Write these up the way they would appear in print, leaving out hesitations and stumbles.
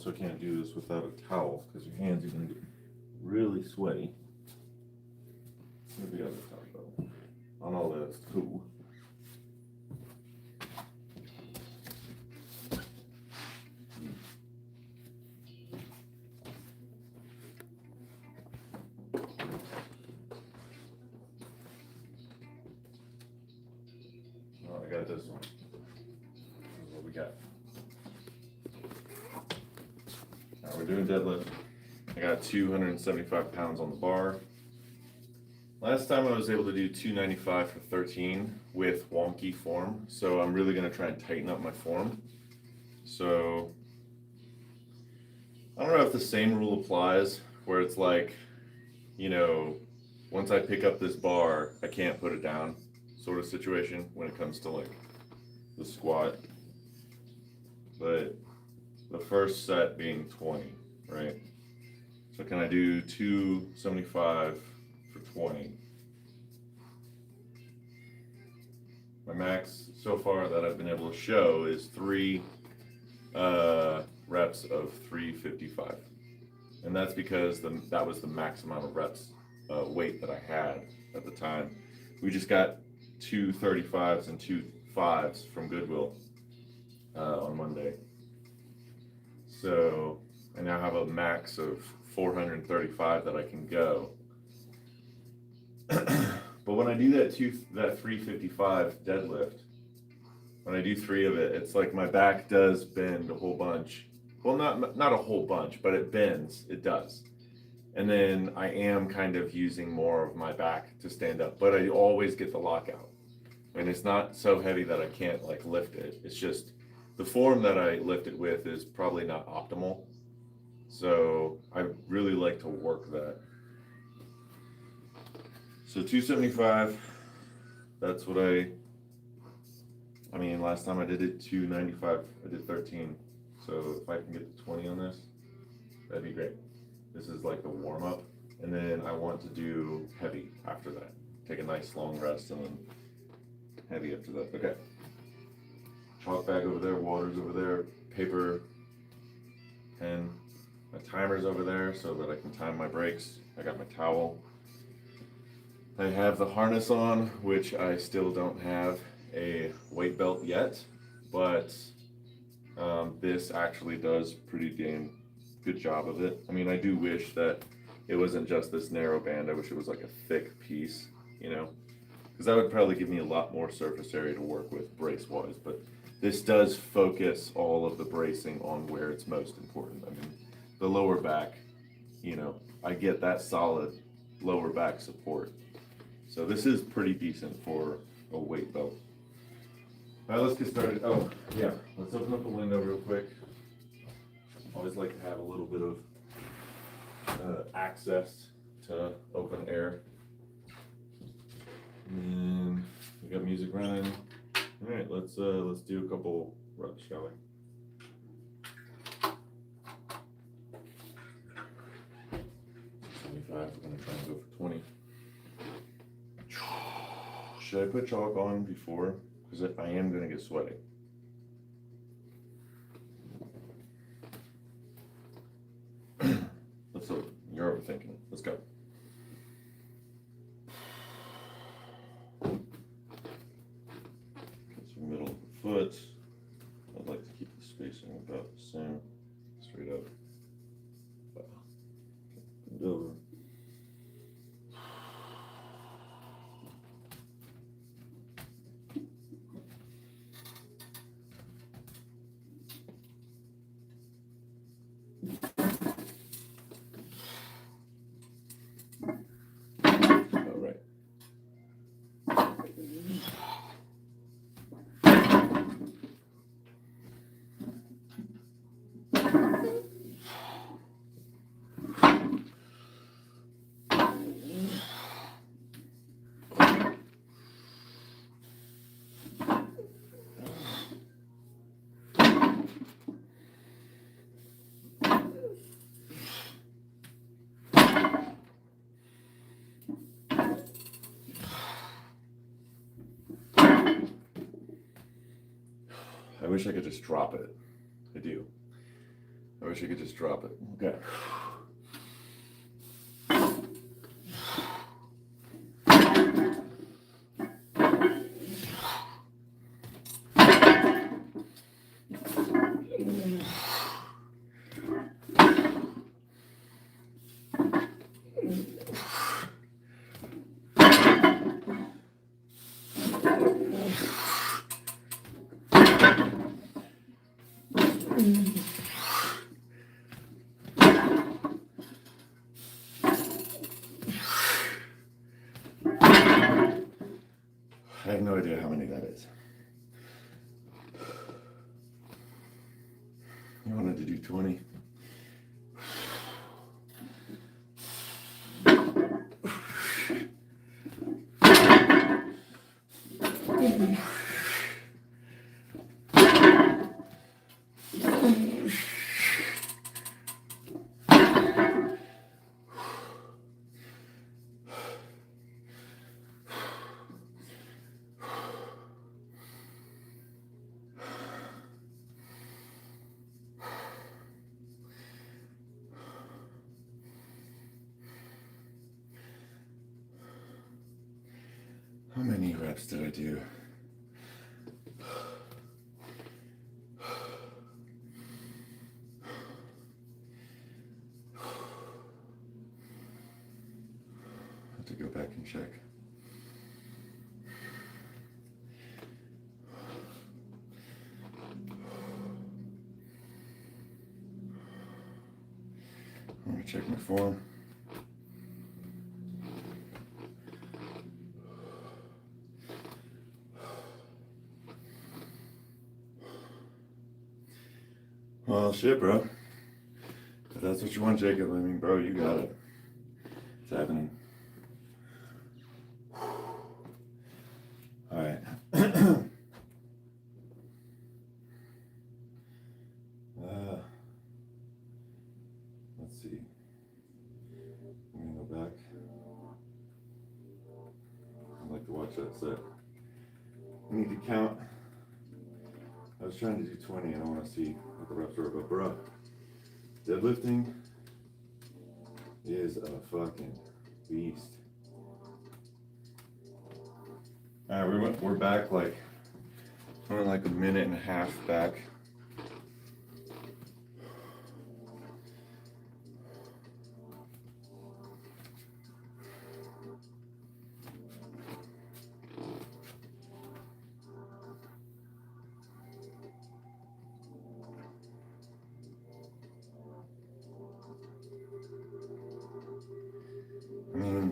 also can't do this without a towel because your hands are going to get really sweaty. Maybe other towel though. On all that, it's cool. Oh, I got this one. This is what we got. We're doing deadlift. I got 275 pounds on the bar. Last time I was able to do 295 for 13 with wonky form, so I'm really going to try and tighten up my form. So I don't know if the same rule applies where it's like, you know, once I pick up this bar, I can't put it down sort of situation when it comes to like the squat. But the first set being 20, right? So can I do 275 for 20? My max so far that I've been able to show is 3 reps of 355. And that's because that was the max amount of reps weight that I had at the time. We just got 2 35s and 2 5s from Goodwill on Monday. So I now have a max of 435 that I can go. But when I do that 355 deadlift, when I do 3 of it, it's like my back does bend a whole bunch. Well, not a whole bunch, but it bends. It does. And then I am kind of using more of my back to stand up, but I always get the lockout. And it's not so heavy that I can't like lift it. It's just the form that I lift it with is probably not optimal. So I really like to work that. So 275, that's what I mean, last time I did it 295, I did 13. So if I can get to 20 on this, that'd be great. This is like the warm up. And then I want to do heavy after that. Take a nice long rest and then heavy after that. Okay. Chalk bag over there, water's over there, paper, pen. My timer's over there so that I can time my breaks. I got my towel. I have the harness on, which I still don't have a weight belt yet, but this actually does pretty damn good job of it. I mean, I do wish that it wasn't just this narrow band. I wish it was like a thick piece, you know, because that would probably give me a lot more surface area to work with brace-wise, but this does focus all of the bracing on where it's most important. I mean, the lower back, you know, I get that solid lower back support. So this is pretty decent for a weight belt. All right, let's get started. Oh, yeah, let's open up the window real quick. Always like to have a little bit of access to open air. And we got music running. All right, let's do a couple reps, shall we? We're gonna try and go for 20. Should I put chalk on before? Because I am gonna get sweaty. Let's hope you're overthinking it. Let's go. Get some middle of the foot. I'd like to keep the spacing about the same. Straight up. Bend over. I wish I could just drop it. I do. I wish I could just drop it. Okay. I have no idea how many that is. I wanted to do 20. How many reps did I do? I have to go back and check. I'm gonna check my form. Well, shit, bro. If that's what you want, Jacob, I mean, bro, you got it. It's happening. All right. Let's see. Let me go back. I'd like to watch that set. I need to count. I was trying to do 20 and I want to see what the reps were, but bro, deadlifting is a fucking beast. All right, we're back like, we're like a minute and a half back. I mean,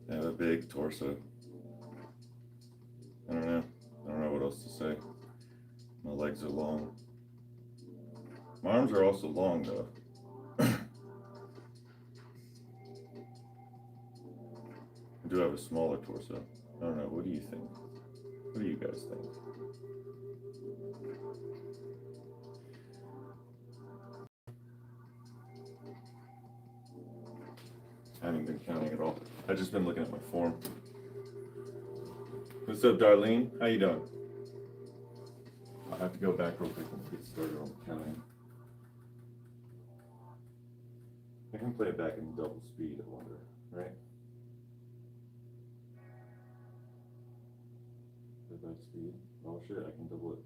I have a big torso. I don't know. I don't know what else to say. My legs are long. My arms are also long though. I do have a smaller torso. I don't know. What do you think? What do you guys think? I haven't been counting at all. I've just been looking at my form. What's up, Darlene? How you doing? I'll have to go back real quick and get started on counting. I can play it back in double speed, I wonder, right? Play back speed. Oh shit, I can double it.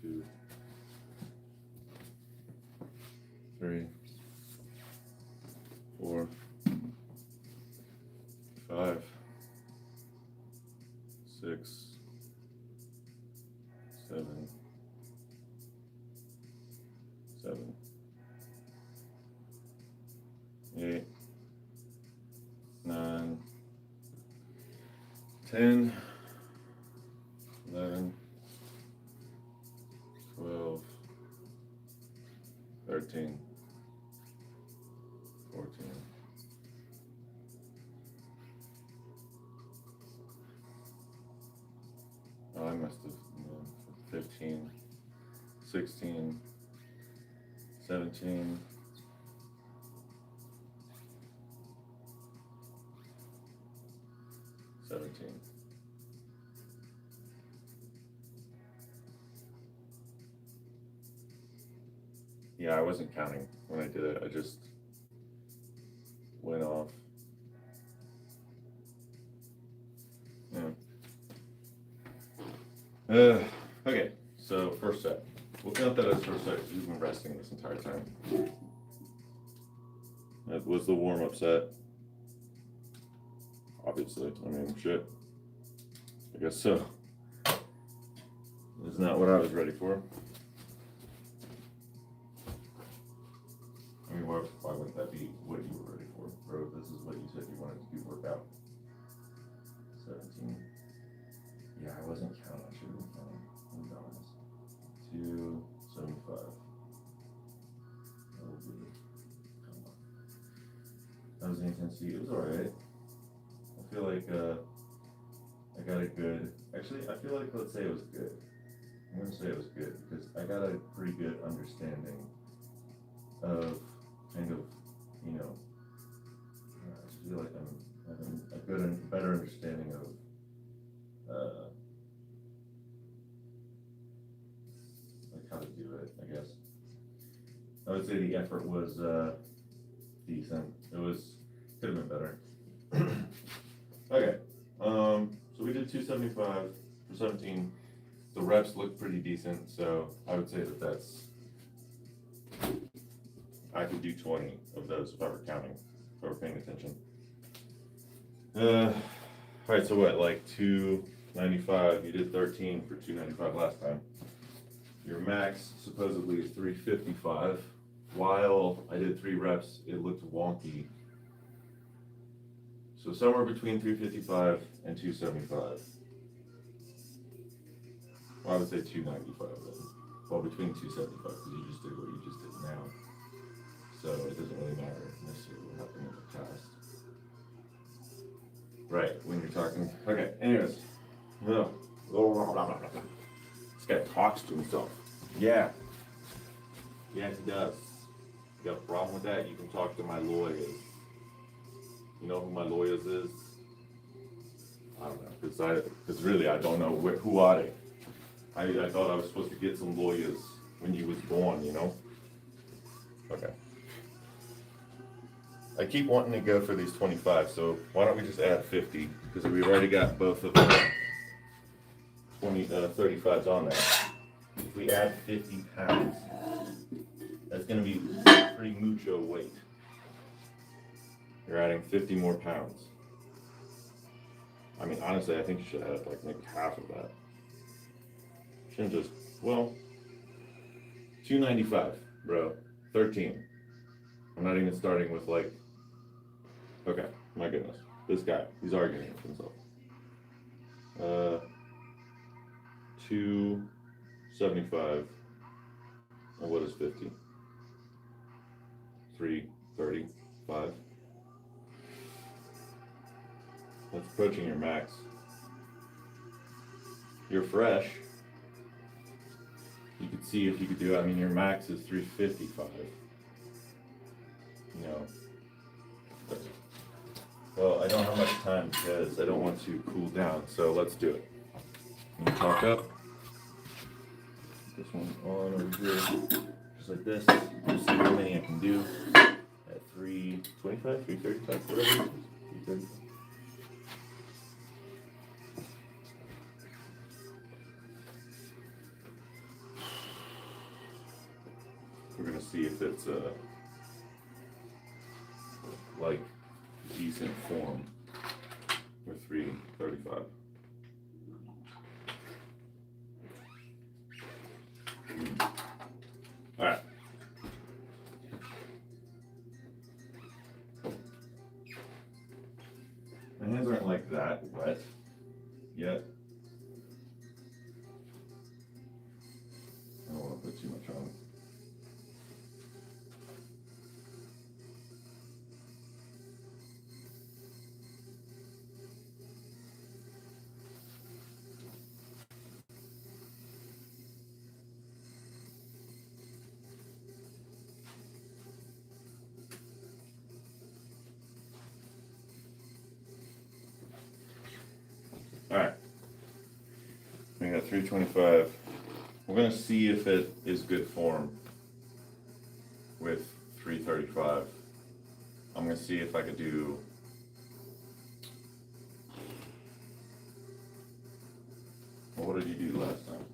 2, 3, 4, 5, 6, 7, 8, 9, 10, 11, 12, 13, 14, must have, 15, 16, 17, 17. Yeah, I wasn't counting when I did it. I just went off. Yeah. Okay, so first set. We'll count that as first set because we've been resting this entire time. That was the warm-up set. Obviously, I mean, shit. I guess so. It's not what I was ready for. I mean, why wouldn't that be what you were ready for, bro? This is what you said you wanted to do workout. 17. Yeah, I wasn't counting. I should have been counting. I'm honest. 275. That was the intensity. It was alright. I feel like I got a good. Actually, I feel like, let's say it was good. I'm gonna say it was good because I got a pretty good understanding of kind of, I just feel like I'm having a better understanding of like how to do it, I guess. I would say the effort was decent. Could have been better. Okay, so we did 275 for 17. The reps look pretty decent, so I would say I could do 20 of those if I were counting, if I were paying attention. All right, so what, like 295, you did 13 for 295 last time. Your max supposedly is 355. While I did 3 reps, it looked wonky. So somewhere between 355 and 275. Well, I would say 295 then. Well, between 275 because you just did what you just did now. So it doesn't really matter necessarily what happened in the past. Right, when you're talking. Okay, anyways. No. This guy talks to himself. Yeah. Yeah, he does. You got a problem with that? You can talk to my lawyers. You know who my lawyers is? I don't know, because really I don't know who are they. I thought I was supposed to get some lawyers when you was born, Okay. I keep wanting to go for these 25, so why don't we just add 50? Because we've already got both of the 35s on there. If we add 50 pounds, that's going to be pretty mucho weight. You're adding 50 more pounds. I mean, honestly, I think you should add like maybe half of that. Shouldn't just, 295, bro. 13. I'm not even starting with like, okay, my goodness. This guy, he's arguing with himself. 275. And what is 50? 335. That's approaching your max. You're fresh. You could see if you could do it. I mean, your max is 355. Well, I don't have much time because I don't want to cool down. So let's do it. I'm gonna talk up. This one on over here, just like this. Just see how many I can do at 325, 335, whatever it is. 335. We're gonna see if it's like decent form with 335. All right. My hands aren't like that wet yet. I don't want to put too much on. At 325, we're gonna see if it is good form with 335. I'm gonna see if I could do what did you do last time?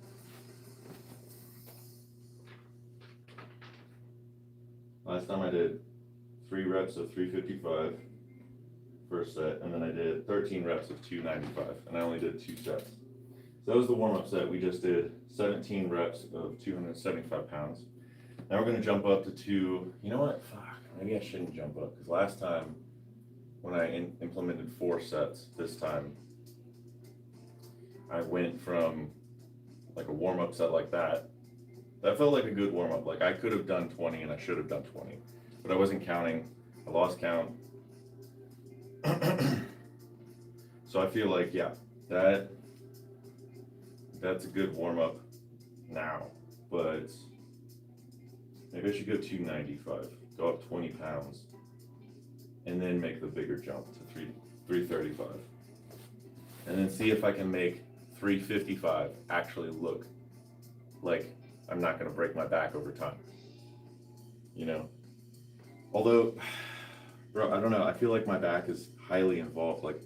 Last time I did 3 reps of 355 first set, and then I did 13 reps of 295, and I only did 2 sets. So that was the warm-up set. We just did 17 reps of 275 pounds. Now we're gonna jump up to 2, you know what, fuck, maybe I shouldn't jump up, because last time when I implemented 4 sets, this time I went from like a warm-up set like that. That felt like a good warm-up. Like I could have done 20 and I should have done 20, but I wasn't counting. I lost count. So I feel like, yeah, that's a good warm-up now, but maybe I should go 295, go up 20 pounds, and then make the bigger jump to 335, and then see if I can make 355 actually look like I'm not going to break my back over time, you know? Although, bro, I don't know, I feel like my back is highly involved. Like,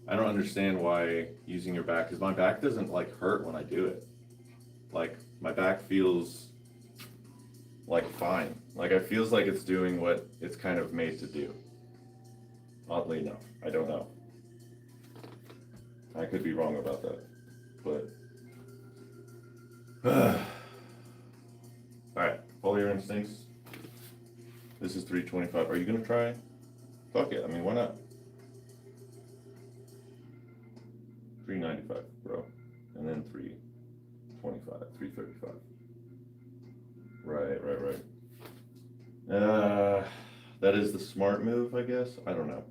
I don't understand why using your back, because my back doesn't like hurt when I do it. Like, my back feels like fine. Like, it feels like it's doing what it's kind of made to do. Oddly enough, I don't know. I could be wrong about that, but all right, follow your instincts. This is 325. Are you gonna try? Fuck it. I mean, why not? 395, bro, and then 325, 335. Right. That is the smart move, I guess. I don't know.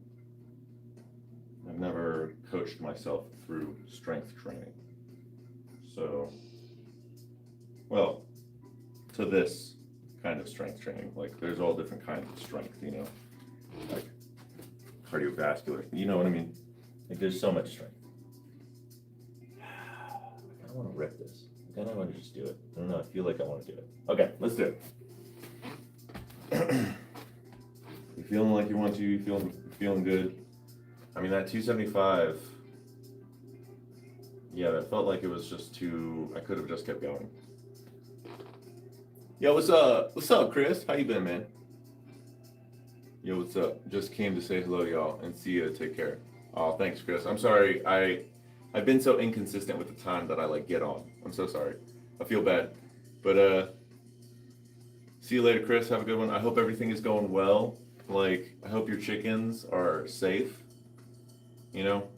I've never coached myself through strength training. So, well, to this kind of strength training, like there's all different kinds of strength, you know, like cardiovascular, you know what I mean? Like there's so much strength. I kind of want to rip this. I kind of want to just do it. I don't know, I feel like I want to do it. Okay, let's do it. You feeling like you want to, you feeling good? I mean, that 275, yeah, that felt like it was just too, I could have just kept going. Yo, what's up? What's up, Chris? How you been, man? Yo, what's up? Just came to say hello, y'all, and see you. Take care. Oh, thanks, Chris. I'm sorry. I've been so inconsistent with the time that I like get on. I'm so sorry. I feel bad. But see you later, Chris. Have a good one. I hope everything is going well. Like, I hope your chickens are safe, you know,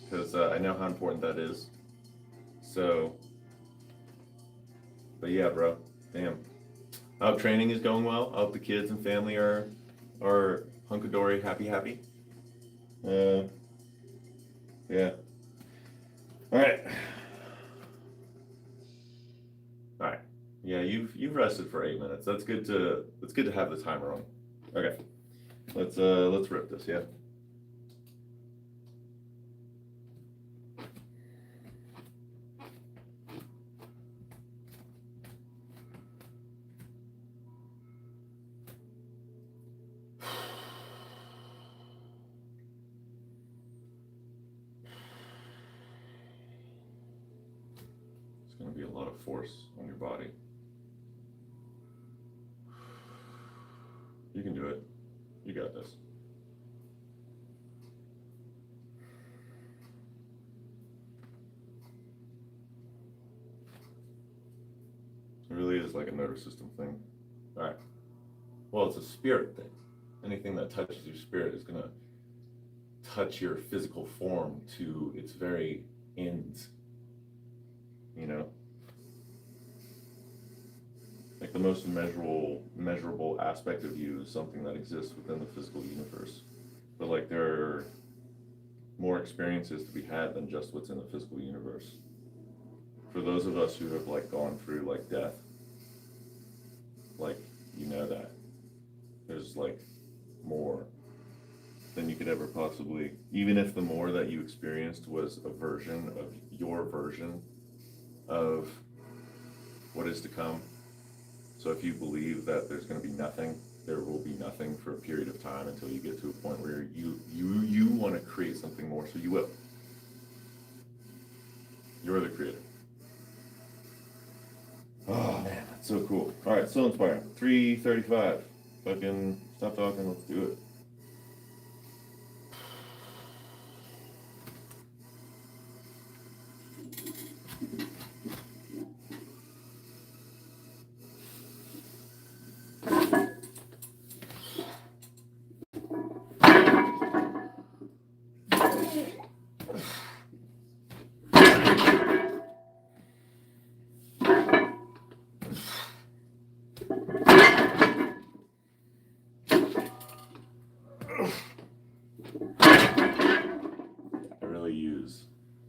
because I know how important that is. So, but yeah, bro. Damn. I hope training is going well. I hope the kids and family are hunkadory, happy. Yeah. All right. Yeah, you've rested for 8 minutes. That's good to have the timer on. Okay. Let's rip this, yeah. Going to be a lot of force on your body. You can do it. You got this. It really is like a nervous system thing. All right. Well, it's a spirit thing. Anything that touches your spirit is going to touch your physical form to its very ends. You know, like the most measurable aspect of you is something that exists within the physical universe. But like there are more experiences to be had than just what's in the physical universe. For those of us who have like gone through like death, like you know that there's like more than you could ever possibly, even if the more that you experienced was a version of your version of what is to come. So if you believe that there's going to be nothing, there will be nothing for a period of time until you get to a point where you want to create something more. So you will. You're the creator. Oh man, that's so cool. All right, so inspiring. 3:35. Fucking stop talking. Let's do it.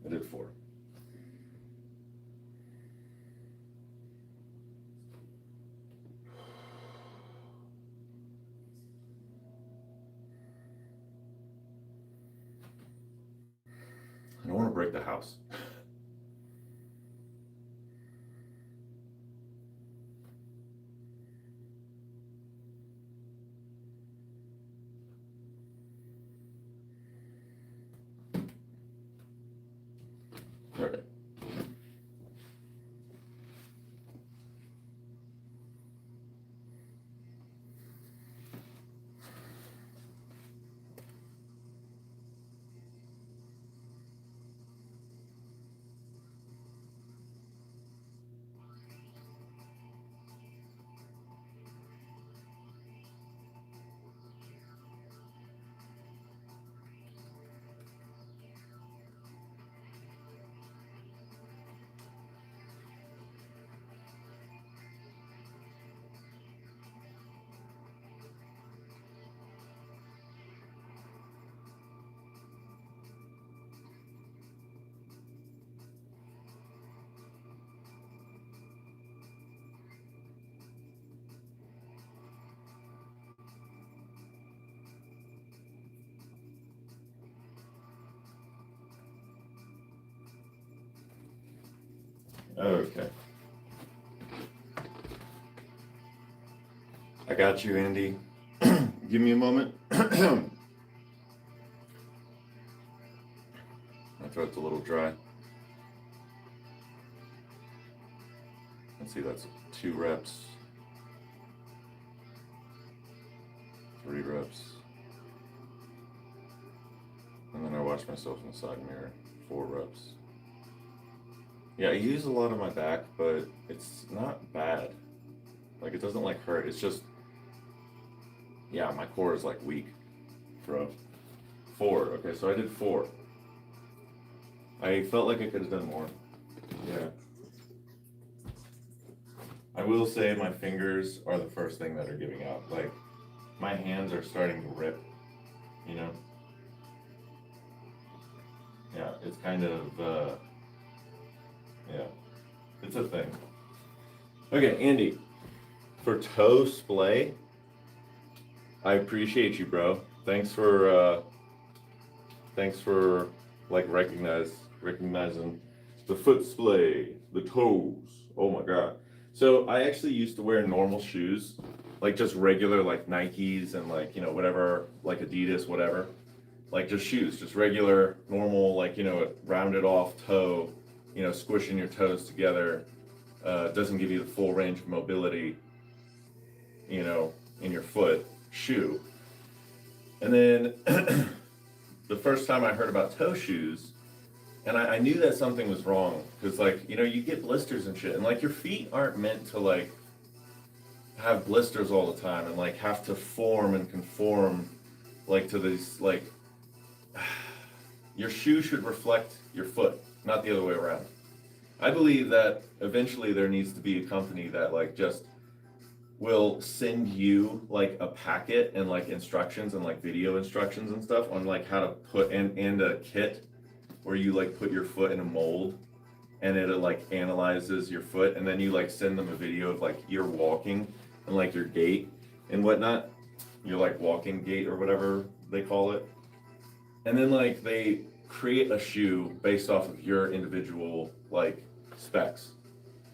I did 4. I don't want to break the house. All right. Okay. I got you, Andy. Give me a moment. My throat's a little dry. Let's see, that's 2 reps. 3 reps. And then I watch myself in the side mirror. 4 reps. Yeah, I use a lot of my back, but it's not bad. Like, it doesn't like hurt. It's just, yeah, my core is like weak. Bro. 4. Okay, so I did 4. I felt like I could have done more. Yeah. I will say my fingers are the first thing that are giving out. Like, my hands are starting to rip, you know? Yeah, it's kind of, yeah, it's a thing. Okay, Andy, for toe splay, I appreciate you, bro. Thanks for like recognizing the foot splay, the toes. Oh my God. So I actually used to wear normal shoes, like just regular like Nikes and like, you know, whatever, like Adidas, whatever. Like just shoes, just regular, normal, like, you know, rounded off toe, you know, squishing your toes together. Doesn't give you the full range of mobility, you know, in your foot shoe. And then the first time I heard about toe shoes, and I knew that something was wrong, because like, you know, you get blisters and shit, and like your feet aren't meant to like have blisters all the time and like have to form and conform like to these like your shoe should reflect your foot, not the other way around. I believe that eventually there needs to be a company that like just will send you like a packet and like instructions and like video instructions and stuff on like how to put and a kit where you like put your foot in a mold and it like analyzes your foot, and then you like send them a video of like your walking and like your gait and whatnot, your like walking gait or whatever they call it. And then like they create a shoe based off of your individual like specs,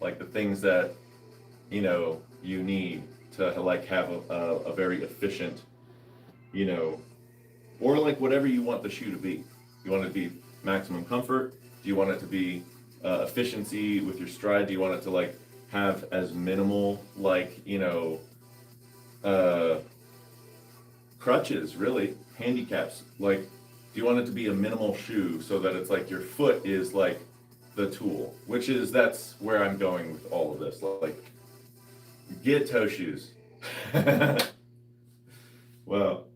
like the things that, you know, you need to like have a very efficient, you know, or like whatever you want the shoe to be. You want it to be maximum comfort? Do you want it to be efficiency with your stride? Do you want it to like have as minimal, like, you know, crutches, really, handicaps? Like, do you want it to be a minimal shoe so that it's like your foot is like the tool? Which is, that's where I'm going with all of this. Like, get toe shoes. Well,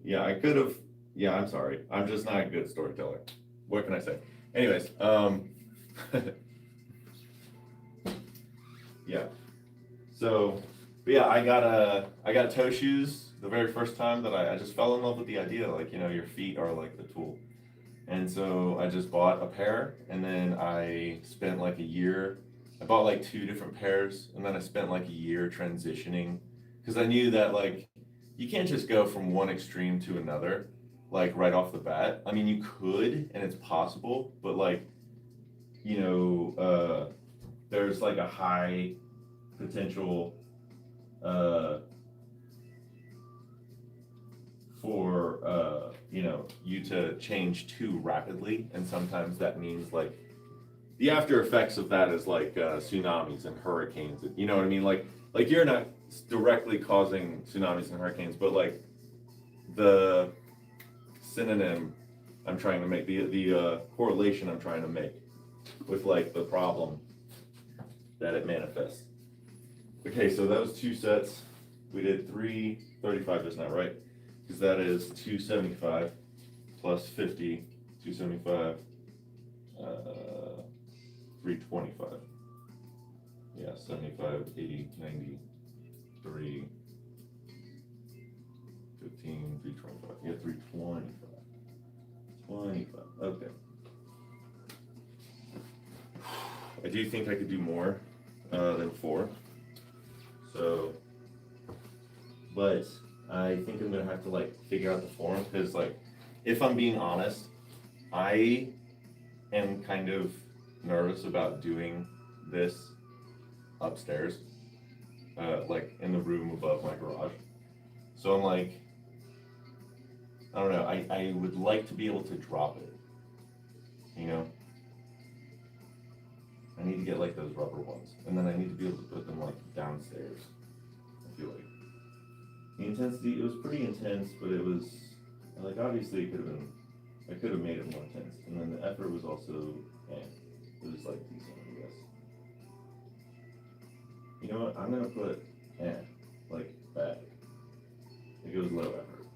yeah, I could have. Yeah, I'm sorry. I'm just not a good storyteller. What can I say? Anyways, yeah. So, but yeah, I got toe shoes the very first time that I just fell in love with the idea, like, you know, your feet are like the tool. And so I just bought a pair, and then I spent like a year. I bought like 2 different pairs, and then I spent like a year transitioning, because I knew that like you can't just go from one extreme to another like right off the bat. I mean, you could, and it's possible, but like, you know, there's like a high potential for you know, you to change too rapidly, and sometimes that means like the after effects of that is like tsunamis and hurricanes. You know what I mean? Like you're not directly causing tsunamis and hurricanes, but like the synonym I'm trying to make, the correlation I'm trying to make with like the problem that it manifests. Okay, so that was 2 sets. We did 335 just now, right? Because that is 275 plus 50, 275, 325. Yeah, 75, 80, 90, 3, 15, 325. Yeah, 325. 25. Okay. I do think I could do more than 4. So, but I think I'm gonna have to like figure out the form, because like, if I'm being honest, I am kind of nervous about doing this upstairs, like in the room above my garage. So I'm like, I don't know, I would like to be able to drop it, you know? I need to get like those rubber ones, and then I need to be able to put them like downstairs. I feel like the intensity, it was pretty intense, but it was like, obviously it could have been, I could have made it more intense, and then the effort was also, it was like decent, I guess. You know what? I'm gonna put like bad. Like it was low effort,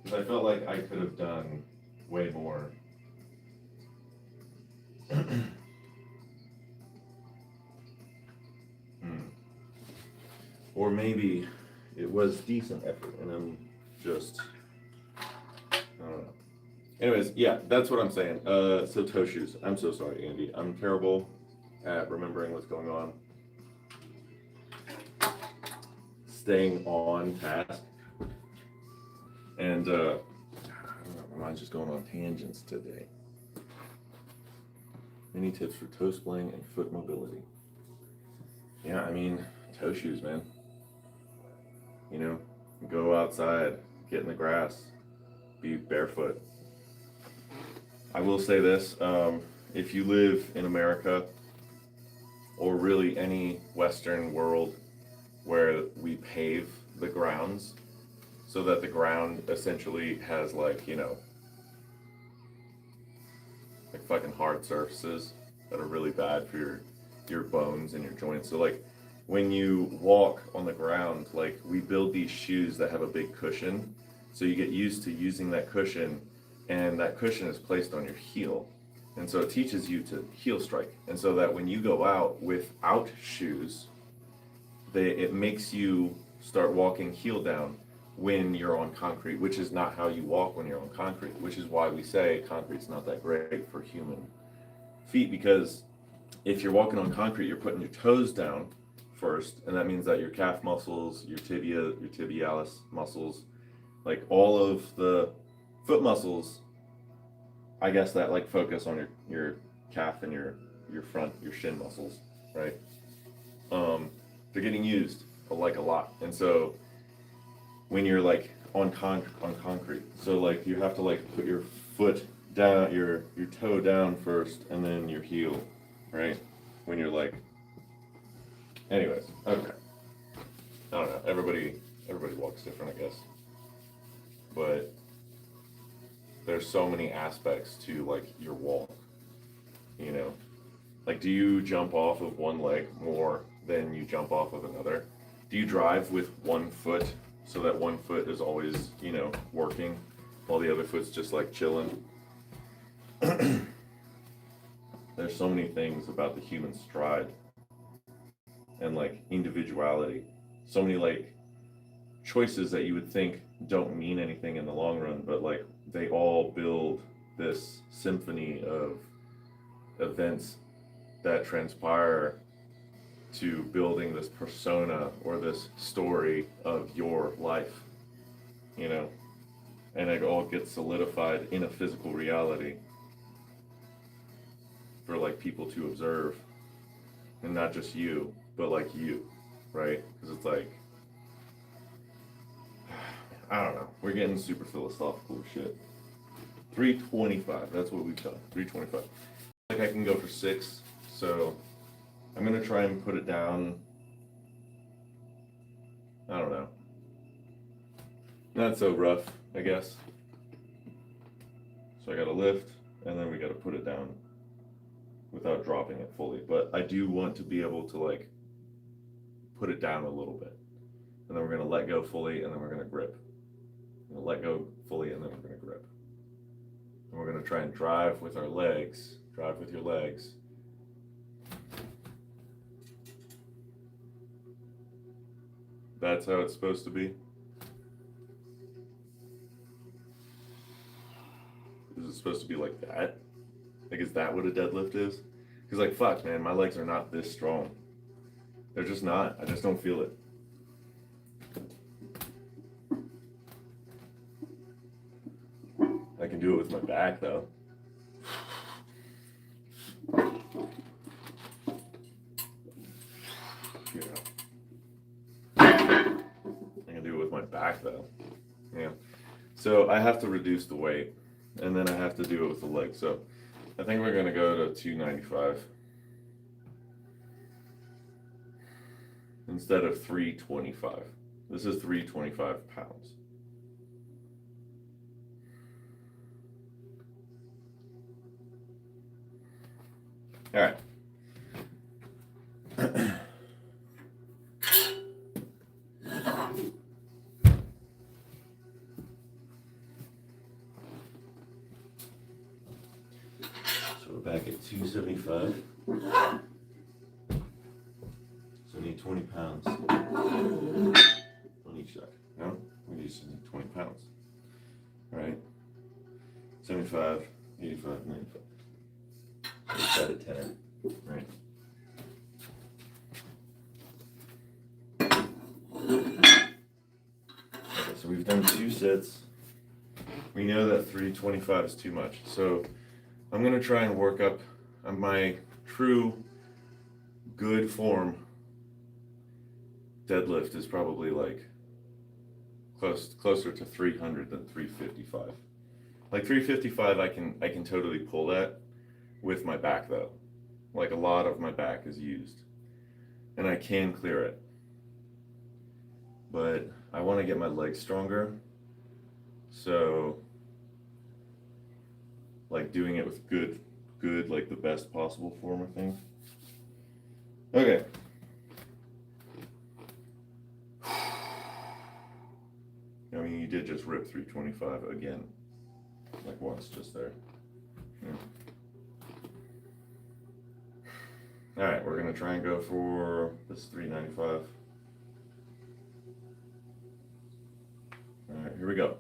because I felt like I could have done way more. Or maybe it was decent effort, and I'm just, I don't know. Anyways, yeah, that's what I'm saying. So toe shoes. I'm so sorry, Andy. I'm terrible at remembering what's going on. Staying on task. And I don't know, my mind's just going on tangents today. Any tips for toe splaying and foot mobility? Yeah, I mean, toe shoes, man. You know, go outside, get in the grass, be barefoot. I will say this, if you live in America, or really any Western world where we pave the grounds, so that the ground essentially has like, you know, like fucking hard surfaces that are really bad for your bones and your joints. So like, when you walk on the ground, like we build these shoes that have a big cushion, so you get used to using that cushion, and that cushion is placed on your heel, and so it teaches you to heel strike, and so that when you go out without shoes, it makes you start walking heel down when you're on concrete, which is not how you walk when you're on concrete, which is why we say concrete's not that great for human feet, because if you're walking on concrete, you're putting your toes down first, and that means that your calf muscles, your tibia, your tibialis muscles, like all of the foot muscles, I guess, that like focus on your calf and your your shin muscles, right? They're getting used like a lot, and so when you're like on concrete, so like you have to like put your foot down, your toe down first, and then your heel, right? When you're like, anyways, okay. I don't know. Everybody walks different, I guess. But there's so many aspects to like your walk, you know. Like, do you jump off of one leg more than you jump off of another? Do you drive with one foot so that one foot is always, you know, working while the other foot's just like chilling? There's so many things about the human stride and like individuality. So many like choices that you would think don't mean anything in the long run, but like they all build this symphony of events that transpire to building this persona or this story of your life, you know, and it all gets solidified in a physical reality for like people to observe, and not just you, but like you, right? Because it's like, I don't know, we're getting super philosophical shit. 325, that's what we've done. 325. Like I can go for 6, so I'm gonna try and put it down. I don't know. Not so rough, I guess. So I gotta lift, and then we gotta put it down without dropping it fully. But I do want to be able to like put it down a little bit. And then we're gonna let go fully, and then we're gonna grip. We're gonna let go fully, and then we're gonna grip. And we're gonna try and drive with our legs. Drive with your legs. That's how it's supposed to be. Is it supposed to be like that? Like, is that what a deadlift is? Because, like, fuck, man, my legs are not this strong. They're just not. I just don't feel it. I can do it with my back, though. I can do it with my back, though. Yeah. So I have to reduce the weight, and then I have to do it with the legs. So I think we're going to go to 295 instead of 325. This is 325 pounds. All right. So we're back at 275. So we need 20 pounds on each side. No? We just need 20 pounds. All right. 75, 85, 95. So we got a 10. Right. Okay, so we've done 2 sets. We know that 325 is too much. So I'm going to try and work up on my true good form. Deadlift is probably like closer to 300 than 355. Like 355 I can totally pull that with my back though. Like a lot of my back is used. And I can clear it. But I want to get my legs stronger. So like doing it with good, like the best possible form of things. Okay. I mean, you did just rip 325 again, like once just there. Yeah. All right, we're gonna try and go for this 395. All right, here we go.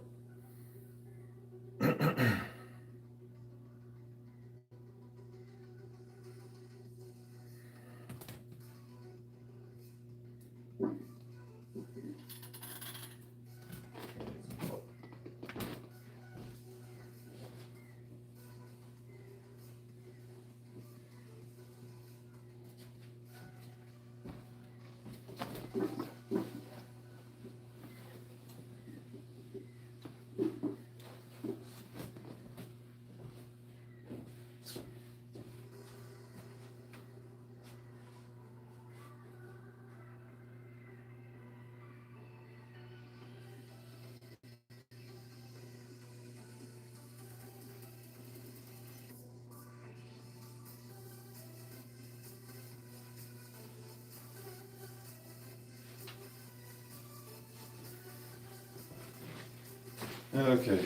Okay,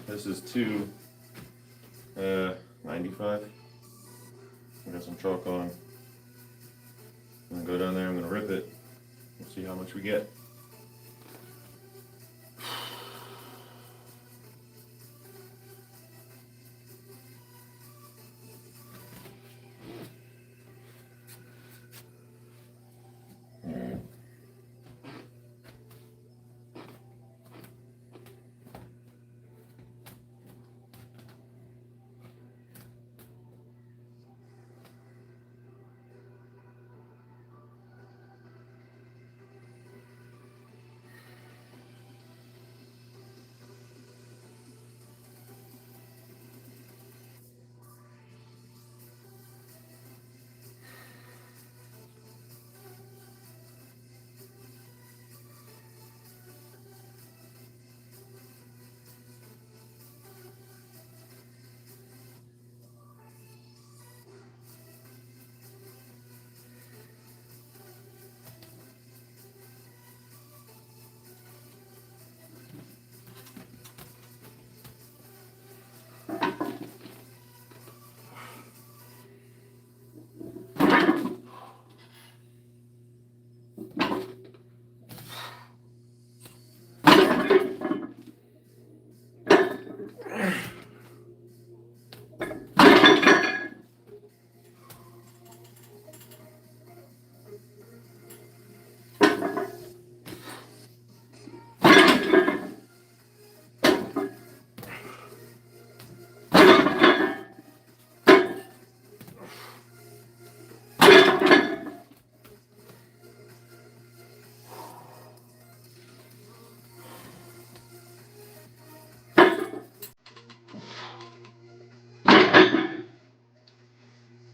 this is 295. I got some chalk on. I'm gonna go down there, I'm gonna rip it. We'll see how much we get.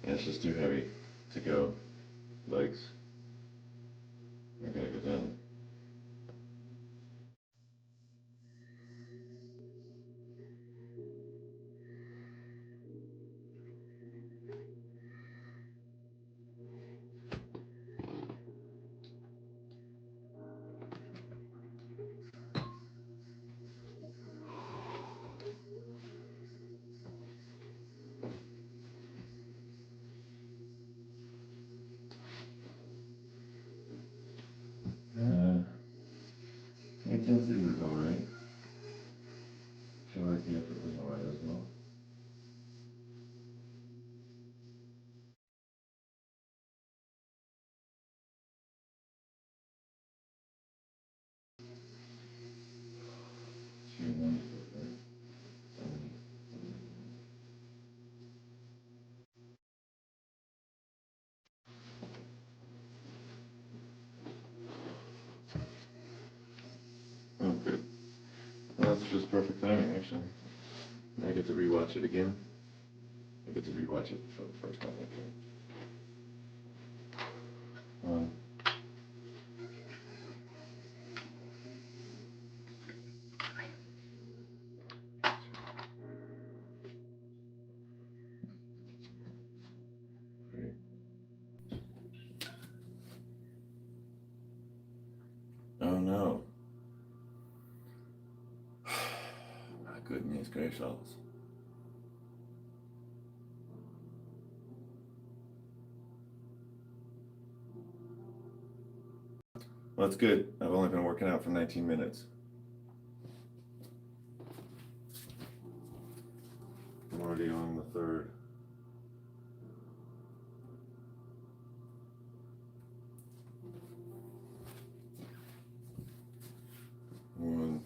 Yeah, it's just too heavy to go legs. I gotta go down. Intensity was alright. Feel like the effort was alright as well. Oh, good. Well, that's just perfect timing, actually. I get to rewatch it again. I get to rewatch it for the first time. One, three. Oh no. My goodness gracious. Well, that's good. I've only been working out for 19 minutes. I'm already on the third. One,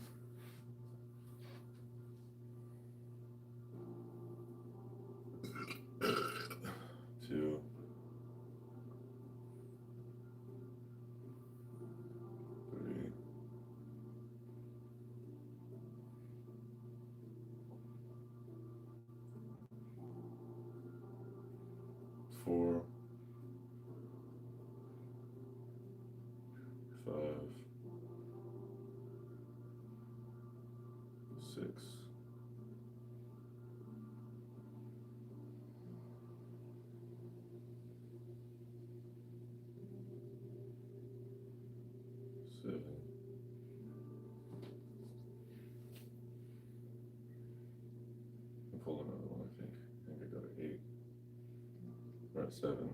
two, three, four, five, six, seven, pull another one, I think. I think I got an 8. We're at 7.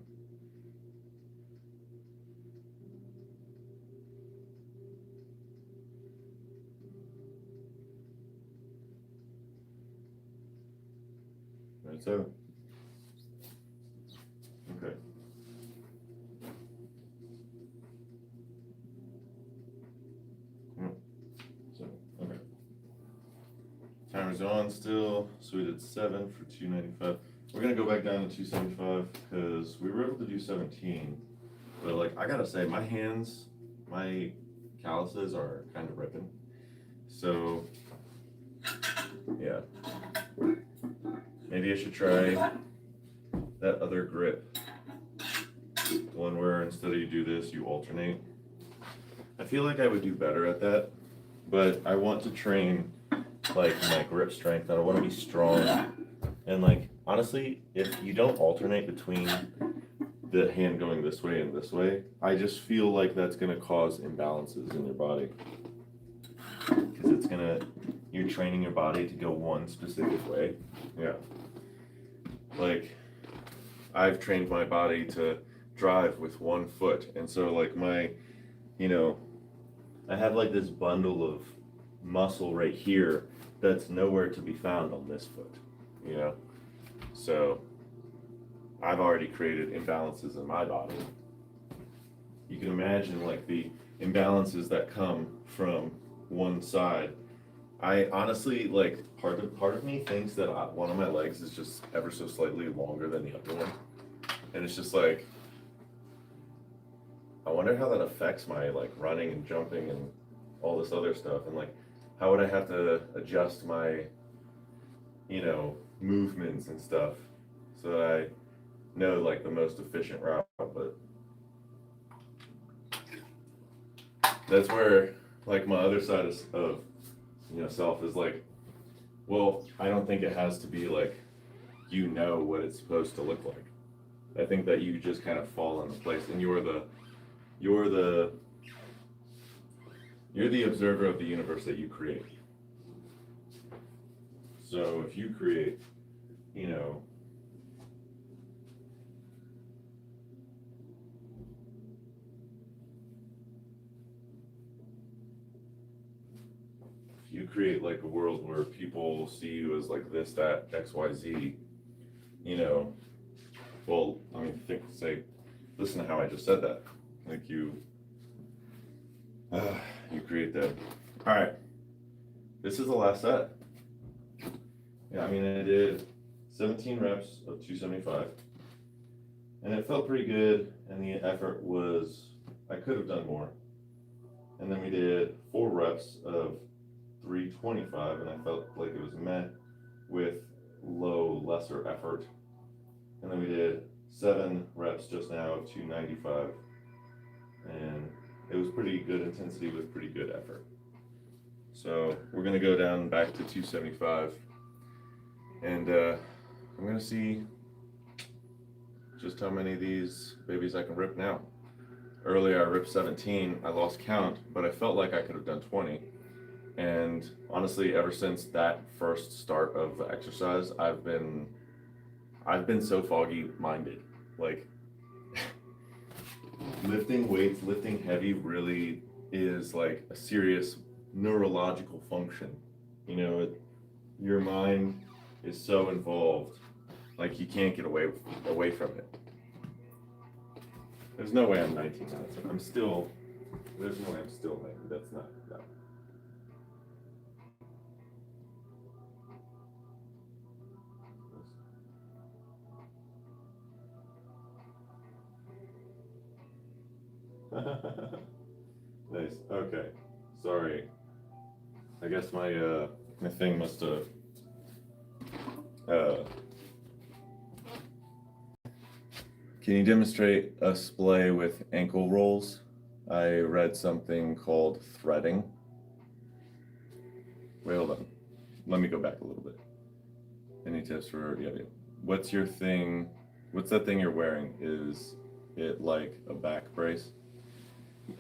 We're at 7. Okay. So, okay. Timer's on still, so we did 7 for 295. We're gonna go back down to 275 because we were able to do 17. But like, I gotta say, my hands, my calluses are kind of ripping. So, yeah. Maybe I should try that other grip. The one where instead of you do this, you alternate. I feel like I would do better at that, but I want to train like my grip strength. I want to be strong. And like, honestly, if you don't alternate between the hand going this way and this way, I just feel like that's going to cause imbalances in your body. Because it's going to, you're training your body to go one specific way. Yeah. Like, I've trained my body to drive with one foot. And so like my, you know, I have like this bundle of muscle right here that's nowhere to be found on this foot, you know? So I've already created imbalances in my body. You can imagine like the imbalances that come from one side. I honestly, like, part of me thinks that one of my legs is just ever so slightly longer than the other one. And it's just like, I wonder how that affects my like running and jumping and all this other stuff. And like, how would I have to adjust my, you know, movements and stuff so that I know like the most efficient route. But that's where like my other side of you know, self is like, well, I don't think it has to be like, you know what it's supposed to look like. I think that you just kind of fall into place, and you're the observer of the universe that you create. So if you create, you know, if you create like a world where people see you as like this, that, XYZ, you know, well, I mean, listen to how I just said that. Like you create that. All right, this is the last set. Yeah, I mean, I did 17 reps of 275, and it felt pretty good, and the effort was, I could have done more. And then we did 4 reps of 325, and I felt like it was met with lesser effort. And then we did 7 reps just now of 295, and it was pretty good intensity with pretty good effort. So we're gonna go down back to 275, and I'm gonna see just how many of these babies I can rip now. Earlier I ripped 17, I lost count, but I felt like I could have done 20. And honestly, ever since that first start of the exercise, I've been so foggy minded. Like lifting weights, lifting heavy really is like a serious neurological function. You know, your mind is so involved, like you can't get away from it. There's no way I'm 19 minutes. There's no way I'm still 19. That's not, no. Nice. Okay. Sorry. I guess my thing must have Can you demonstrate a splay with ankle rolls? I read something called threading. Wait, hold on. Let me go back a little bit. Any tips for, yeah. What's your thing? What's that thing you're wearing? Is it like a back brace?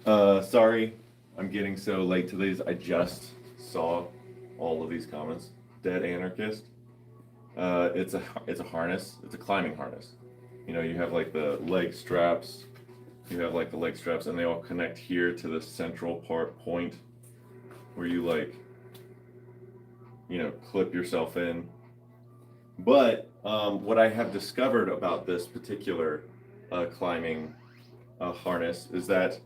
Sorry, I'm getting so late to these. I just saw all of these comments. Dead anarchist. It's a harness. It's a climbing harness. You know, you have like the leg straps. You have like the leg straps, and they all connect here to the central point where you like, you know, clip yourself in. But what I have discovered about this particular climbing harness is that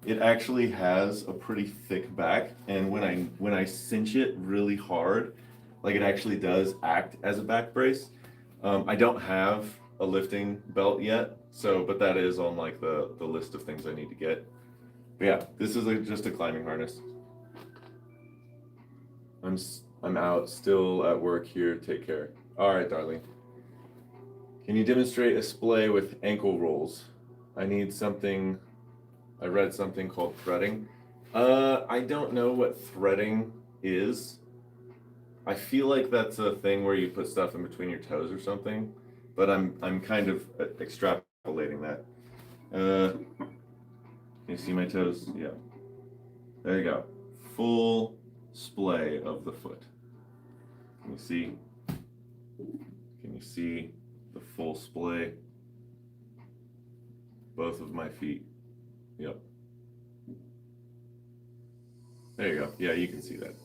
it actually has a pretty thick back, and when I cinch it really hard, like it actually does act as a back brace. I don't have a lifting belt yet, so but that is on like the list of things I need to get. But yeah, this is just a climbing harness. I'm out, still at work here. Take care. All right, darling. Can you demonstrate a splay with ankle rolls? I need something. I read something called threading. I don't know what threading is. I feel like that's a thing where you put stuff in between your toes or something, but I'm kind of extrapolating that. Can you see my toes? Yeah. There you go. Full splay of the foot. Can you see? Can you see the full splay? Both of my feet. Yep. There you go. Yeah, you can see that.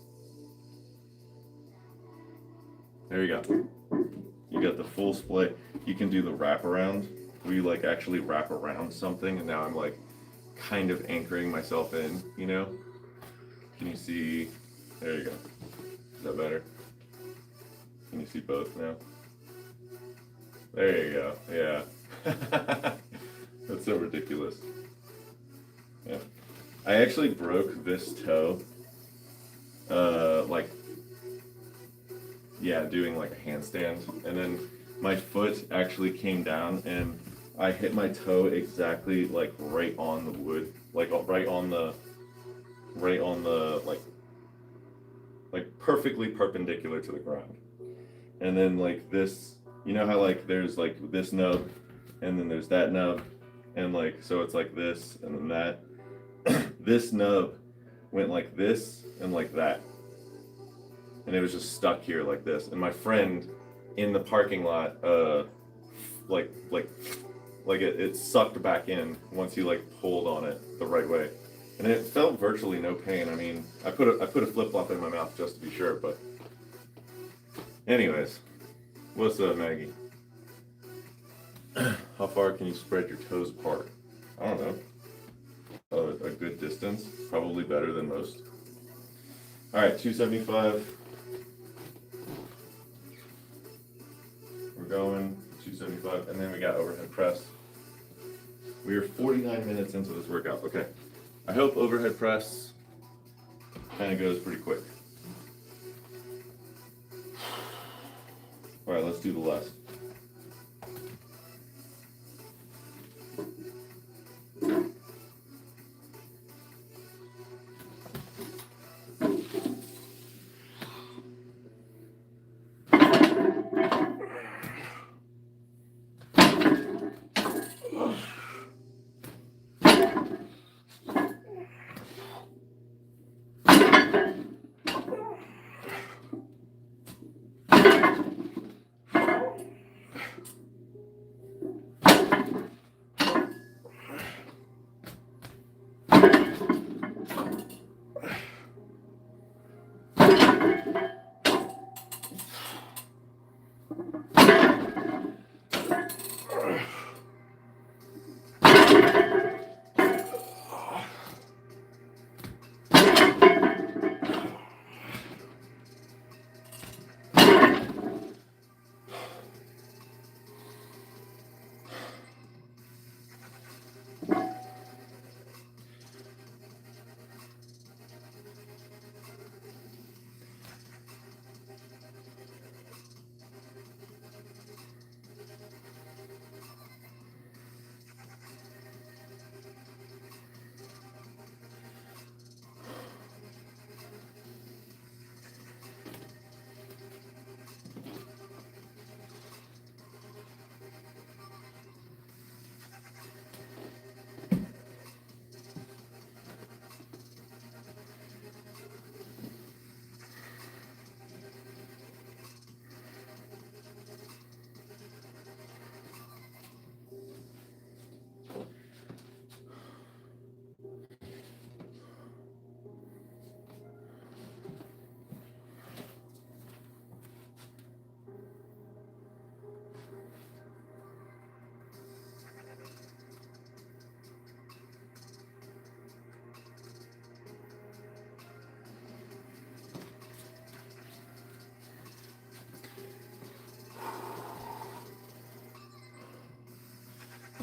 There you go. You got the full splay. You can do the wraparound where you like actually wrap around something, and now I'm like kind of anchoring myself in, you know? Can you see? There you go. Is that better? Can you see both now? There you go. Yeah. That's so ridiculous. Yeah. I actually broke this toe. Like, yeah, doing like a handstand, and then my foot actually came down, and I hit my toe exactly like right on the wood, like right on the like perfectly perpendicular to the ground. And then like this, you know how like there's like this nub, and then there's that nub, and like so it's like this and then that. This nub went like this and like that, and it was just stuck here like this. And my friend in the parking lot, like it sucked back in once he like pulled on it the right way, and it felt virtually no pain. I mean, I put a flip flop in my mouth just to be sure, but anyways, what's up, Maggie? How far can you spread your toes apart? I don't know. A good distance, probably better than most. All right, 275. We're going 275, and then we got overhead press. We are 49 minutes into this workout. Okay, I hope overhead press kind of goes pretty quick. All right, let's do the last.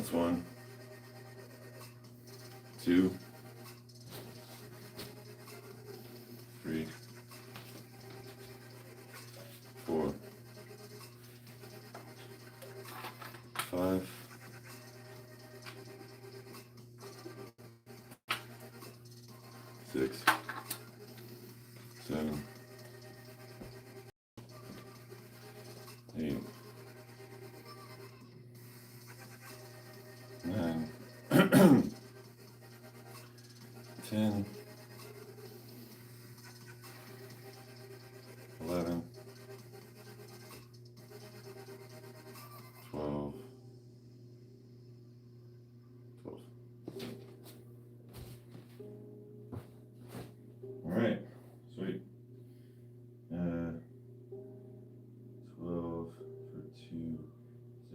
That's 1, 2, 3, 4, 5, 6, 7, 8, 9, 10, 11, 12, 12. All right, sweet. 12 for 275.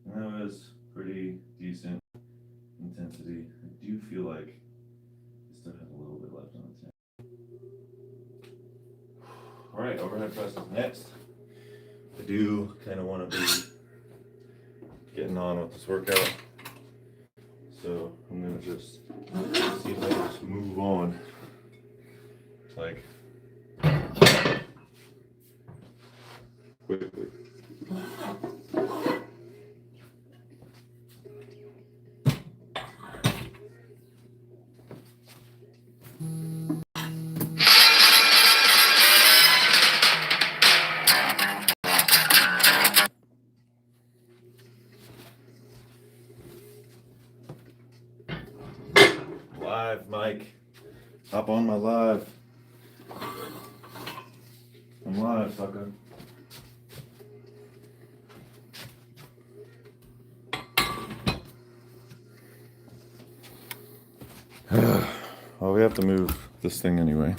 And that was pretty decent intensity. I do feel like I still have a little bit left on the 10. All right, overhead press is next. I do kind of want to be getting on with this workout, so I'm gonna just see if I can just move on, like quickly. Live, Mike. Hop on my live. I'm live, sucker. Well, we have to move this thing anyway.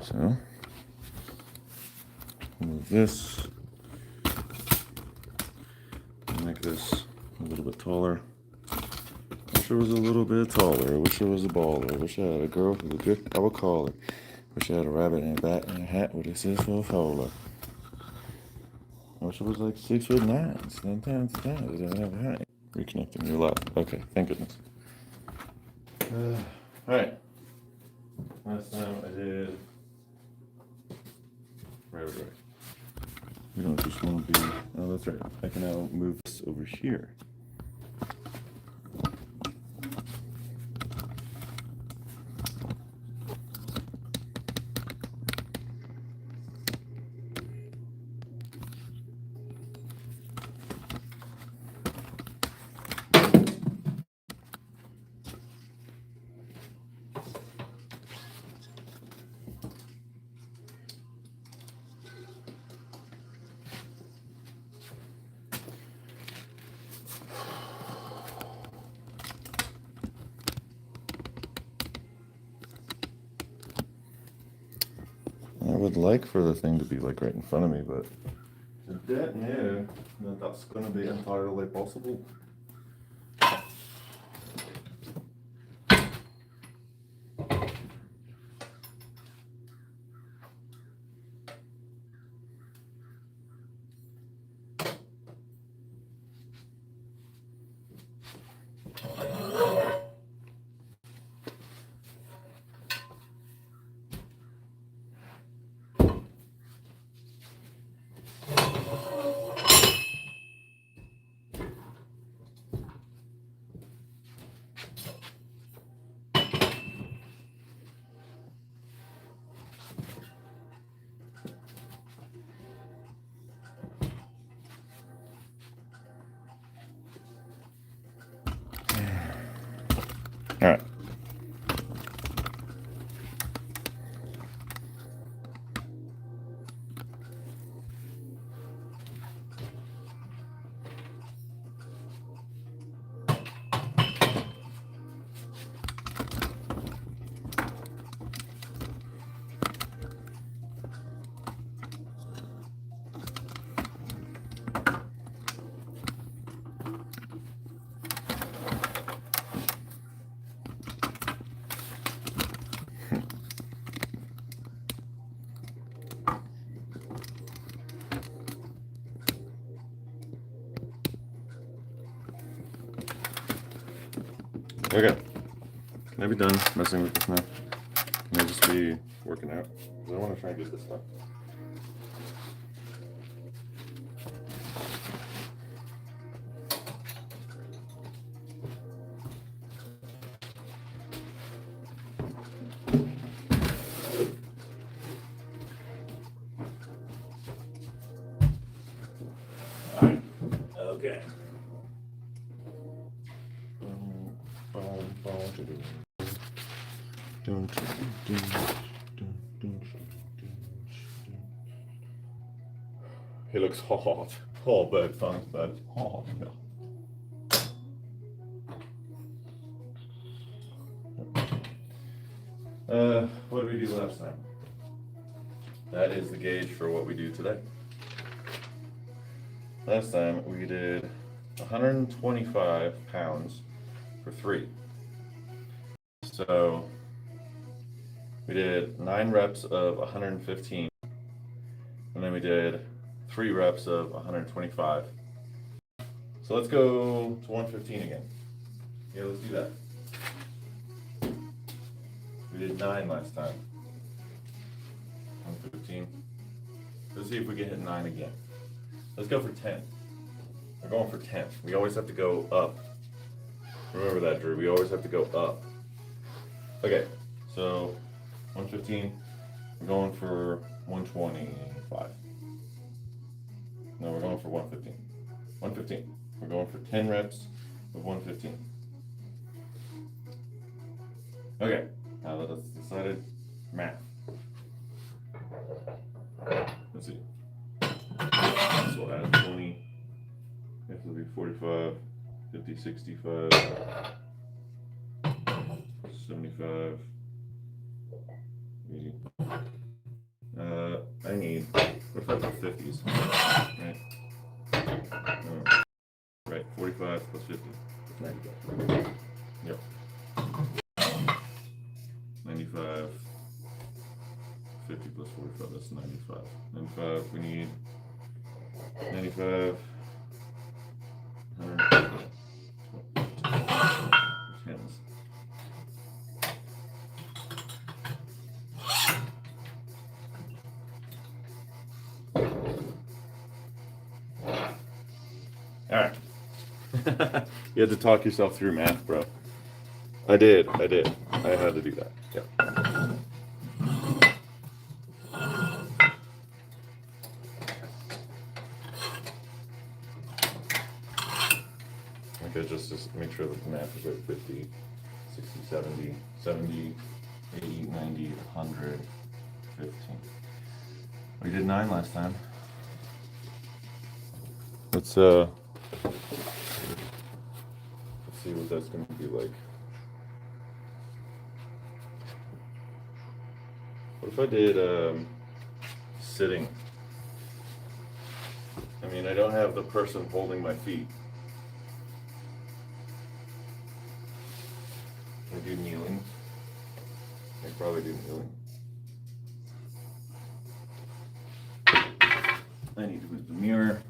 So, move this. Make this a little bit taller. Wish it was a little bit taller. I wish it was a baller. I wish I had a girl with a good I would call her. Wish I had a rabbit and a bat and a hat with a 6-foot. I wish it was like 6'9". Sometimes I don't have a hat. Reconnecting your live. Okay, thank goodness. Alright. Last time I did. Right. We don't just want to be. Oh, that's right. I can now move this over here. I would like for the thing to be like right in front of me, but I don't know that that's going to be entirely possible. All right. Okay. Can I be done messing with this now? Can I just be working out? Because I want to try and get this done. Alright. Okay. He looks hot. Oh, bad fun, bad. Oh, no. What did we do last time? That is the gauge for what we do today. Last time we did 125 pounds for 3. So we did 9 reps of 115, and then we did 3 reps of 125. So let's go to 115 again. Yeah, let's do that. We did 9 last time. 115. Let's see if we can hit 9 again. Let's go for 10. We're going for 10. We always have to go up. Remember that, Drew. We always have to go up. Okay, so 115. We're going for 125. No, we're going for 115. 115. We're going for 10 reps of 115. Okay, now that it's decided, math. Let's see. So we'll add 20. This will be 45, 50, 65, 75, 80. I need, what if I put 50s? Right? Right, 45 plus 50. That's 95. Yep. 95. 50 plus 45, that's 95. 95, we need 95. 100. Tens. All right. You had to talk yourself through math, bro. I did. I had to do that. Yep. Okay, just make sure that the math is right. 50, 60, 70, 70, 80, 90, 100, 15. We did 9 last time. Let's see what that's going to be like. What if I did sitting? I mean, I don't have the person holding my feet. Can I do kneeling? I probably do kneeling. I need to move the mirror.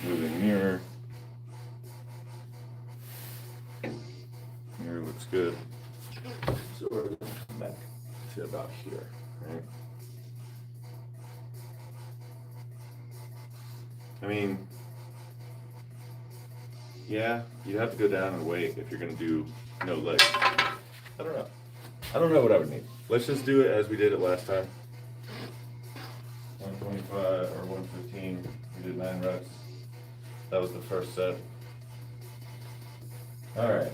Moving mirror. Mirror looks good. So we're going to come back to about here, right? I mean, yeah, you have to go down and wait if you're going to do no legs. I don't know. I don't know what I would need. Let's just do it as we did it last time. 125 or 115. We did 9 reps. That was the first set. All right.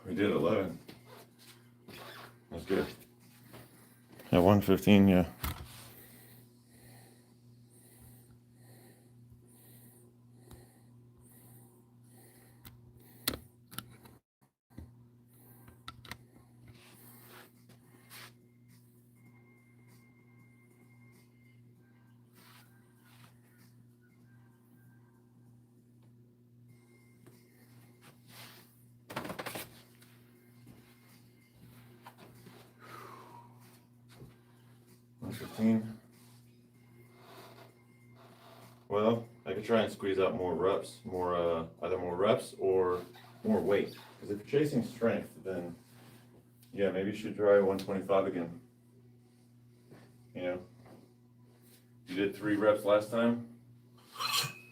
We did 11. That's good. At 115, yeah. Well, I could try and squeeze out more reps, either more reps or more weight. Because if you're chasing strength, then yeah, maybe you should try 125 again. You know, you did 3 reps last time.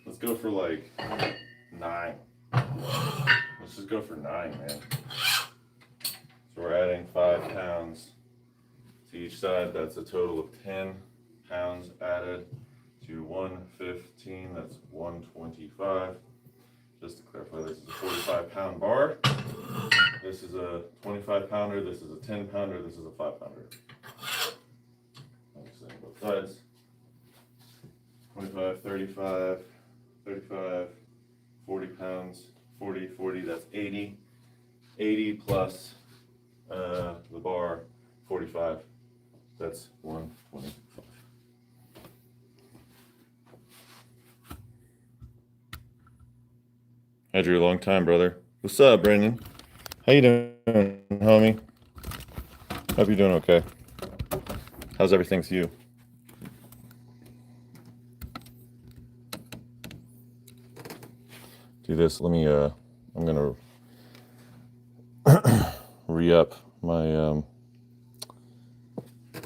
Let's go for like 9. Let's just go for 9, man. So we're adding 5 pounds to each side. That's a total of 10 pounds added to 115. That's 125. Just to clarify, this is a 45-pound bar. This is a 25-pounder. This is a 10-pounder. This is a 5-pounder. I'm saying both sides. 25, 35, 35, 40 pounds, 40, 40, that's 80. 80 plus the bar, 45, that's 125. Andrew, long time, brother. What's up, Brandon? How you doing, homie? Hope you're doing okay. How's everything to you? Do this. Let me. I'm gonna re-up my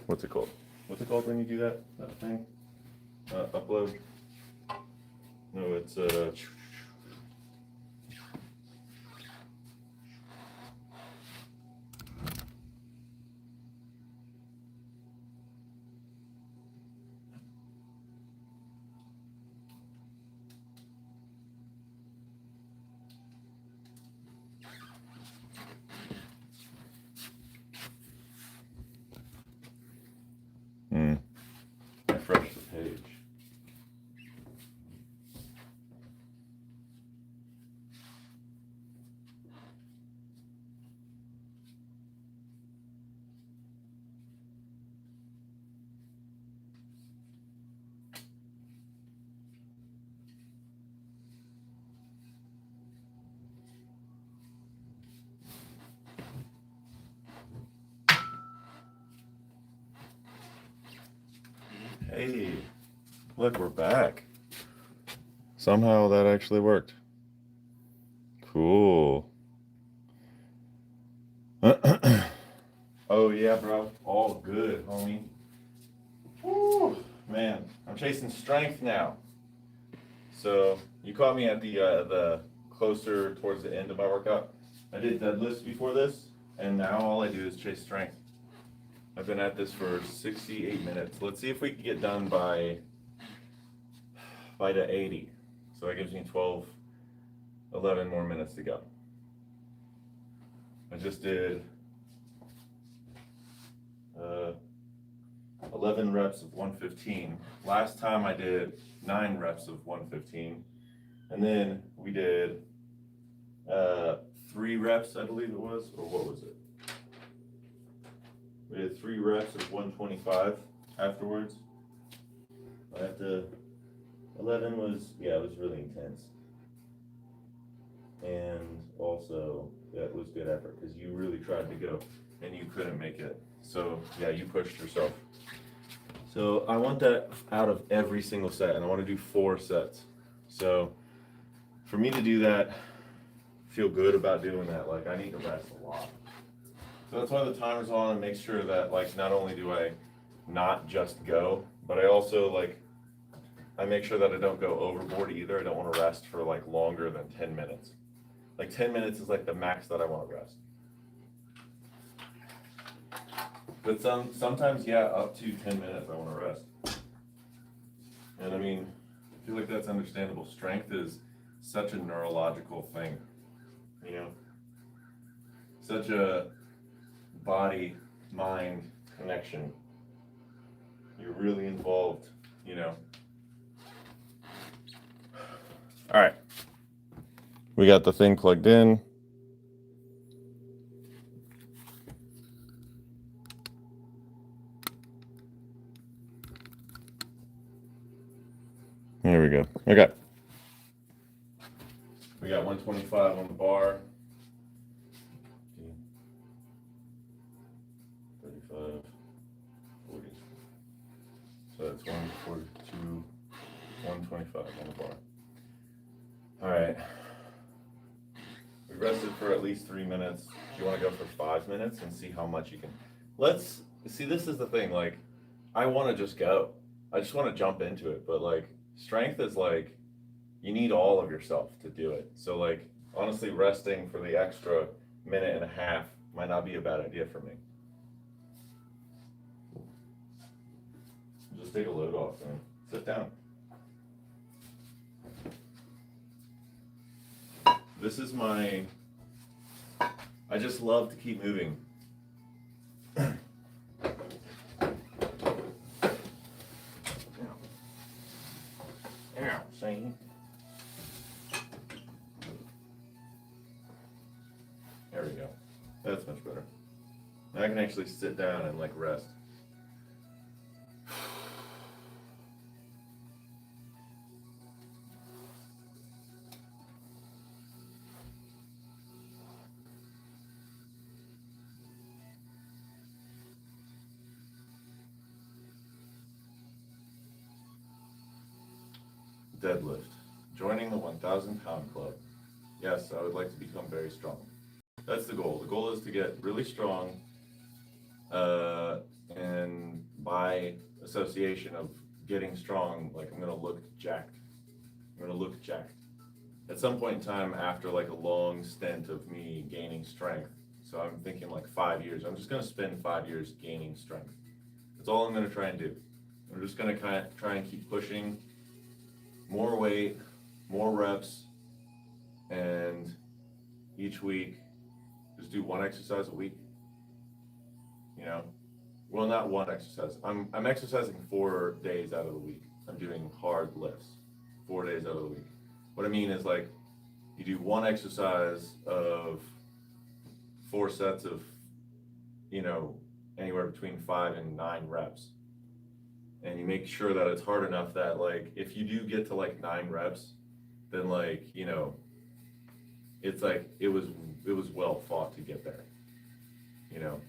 what's it called? What's it called when you do that thing? Upload. No, it's refresh the page. Hey, look, we're back. Somehow that actually worked. Cool. Oh yeah, bro. All good, homie. Woo, man, I'm chasing strength now. So you caught me at the closer towards the end of my workout. I did deadlifts before this, and now all I do is chase strength. I've been at this for 68 minutes. Let's see if we can get done by the 80. So that gives me 11 more minutes to go. I just did 11 reps of 115. Last time I did 9 reps of 115. And then we did 3 reps, I believe it was, or what was it? We did 3 reps of 125 afterwards. At the 11 was, yeah, it was really intense. And also, that was good effort because you really tried to go and you couldn't make it. So, yeah, you pushed yourself. So, I want that out of every single set, and I want to do 4 sets. So, for me to do that, feel good about doing that, like, I need to rest a lot. So, that's why the timer's on and make sure that, like, not only do I not just go, but I also, like, I make sure that I don't go overboard either. I don't want to rest for, like, longer than 10 minutes. Like 10 minutes is like the max that I want to rest. But sometimes, yeah, up to 10 minutes I want to rest. And I mean, I feel like that's understandable. Strength is such a neurological thing, you know? Such a body-mind connection. You're really involved, you know? All right. We got the thing plugged in. Here we go. Okay. We got 125 on the bar. 35, 40. So that's 142, 125 on the bar. All right. We rested for at least 3 minutes. Do you want to go for 5 minutes and see how much you can? Let's see. This is the thing. Like, I want to just go. I just want to jump into it. But like, strength is like, you need all of yourself to do it. So like, honestly, resting for the extra minute and a half might not be a bad idea for me. Just take a load off and sit down. This is my, I just love to keep moving. See? There we go. That's much better. Now I can actually sit down and like rest. Deadlift. Joining the 1,000 pound club. Yes, I would like to become very strong. That's the goal. The goal is to get really strong, and by association of getting strong, like I'm gonna look jacked. I'm gonna look jacked. At some point in time after like a long stint of me gaining strength, so I'm thinking like 5 years, I'm just gonna spend 5 years gaining strength. That's all I'm gonna try and do. I'm just gonna try and keep pushing more weight, more reps, and each week just do 1 exercise a week. You know, well, not 1 exercise. I'm exercising 4 days out of the week. I'm doing hard lifts 4 days out of the week. What I mean is like, you do 1 exercise of 4 sets of, you know, anywhere between 5 and 9 reps. And you make sure that it's hard enough that like, if you do get to like 9 reps, then like, you know, it's like, it was well fought to get there, you know?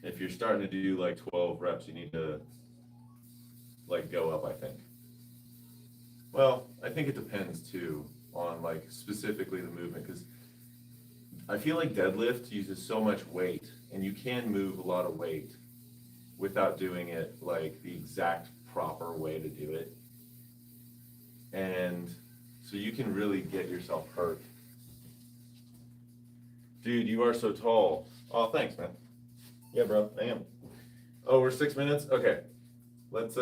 if you're starting to do like 12 reps, you need to like go up, I think. Well, I think it depends too on like specifically the movement, because I feel like deadlift uses so much weight, and you can move a lot of weight without doing it like the exact proper way to do it. And so you can really get yourself hurt. Dude, you are so tall. Oh, thanks, man. Yeah, bro, I am. Oh, we're 6 minutes? Okay. Let's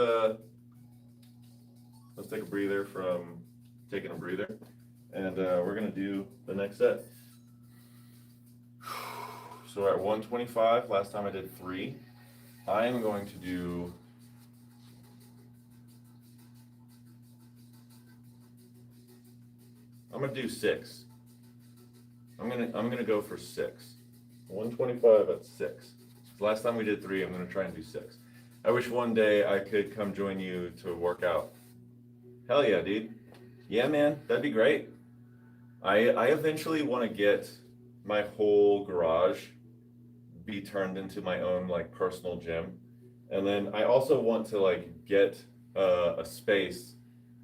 take a breather from taking a breather. And we're gonna do the next set. So we're at 125. Last time I did 3. I am going to do I'm gonna do 6. I'm gonna go for 6. 125 at 6. Last time we did 3, I'm gonna try and do 6. I wish one day I could come join you to work out. Hell yeah, dude. Yeah, man, that'd be great. I eventually want to get my whole garage be turned into my own like personal gym. And then I also want to like get a space,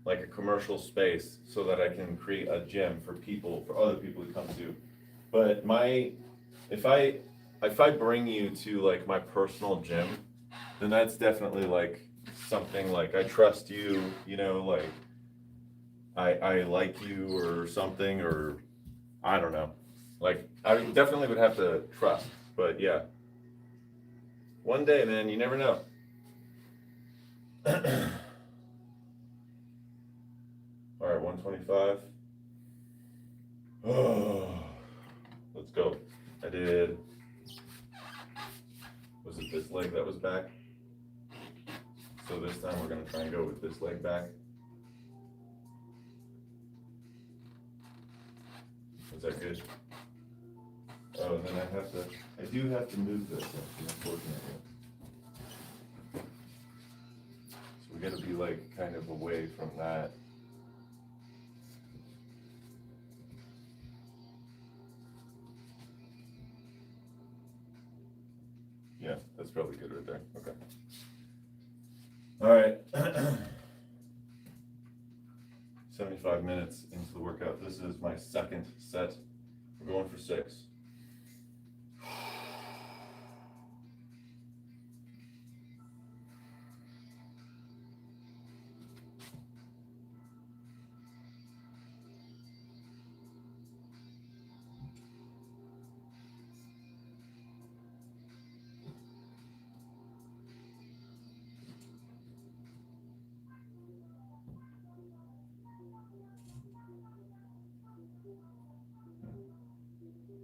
like a commercial space, so that I can create a gym for other people to come to. But if I bring you to like my personal gym, then that's definitely like something like I trust you, you know, like I like you or something, or I don't know. Like I definitely would have to trust, but yeah. One day, man, you never know. All right, 125. Oh, let's go. Was it this leg that was back? So this time we're gonna try and go with this leg back. Is that good? Oh, and then I do have to move this, unfortunately. So we gotta be like kind of away from that. Yeah, that's probably good right there. Okay. All right. 75 minutes into the workout. This is my second set. We're going for 6.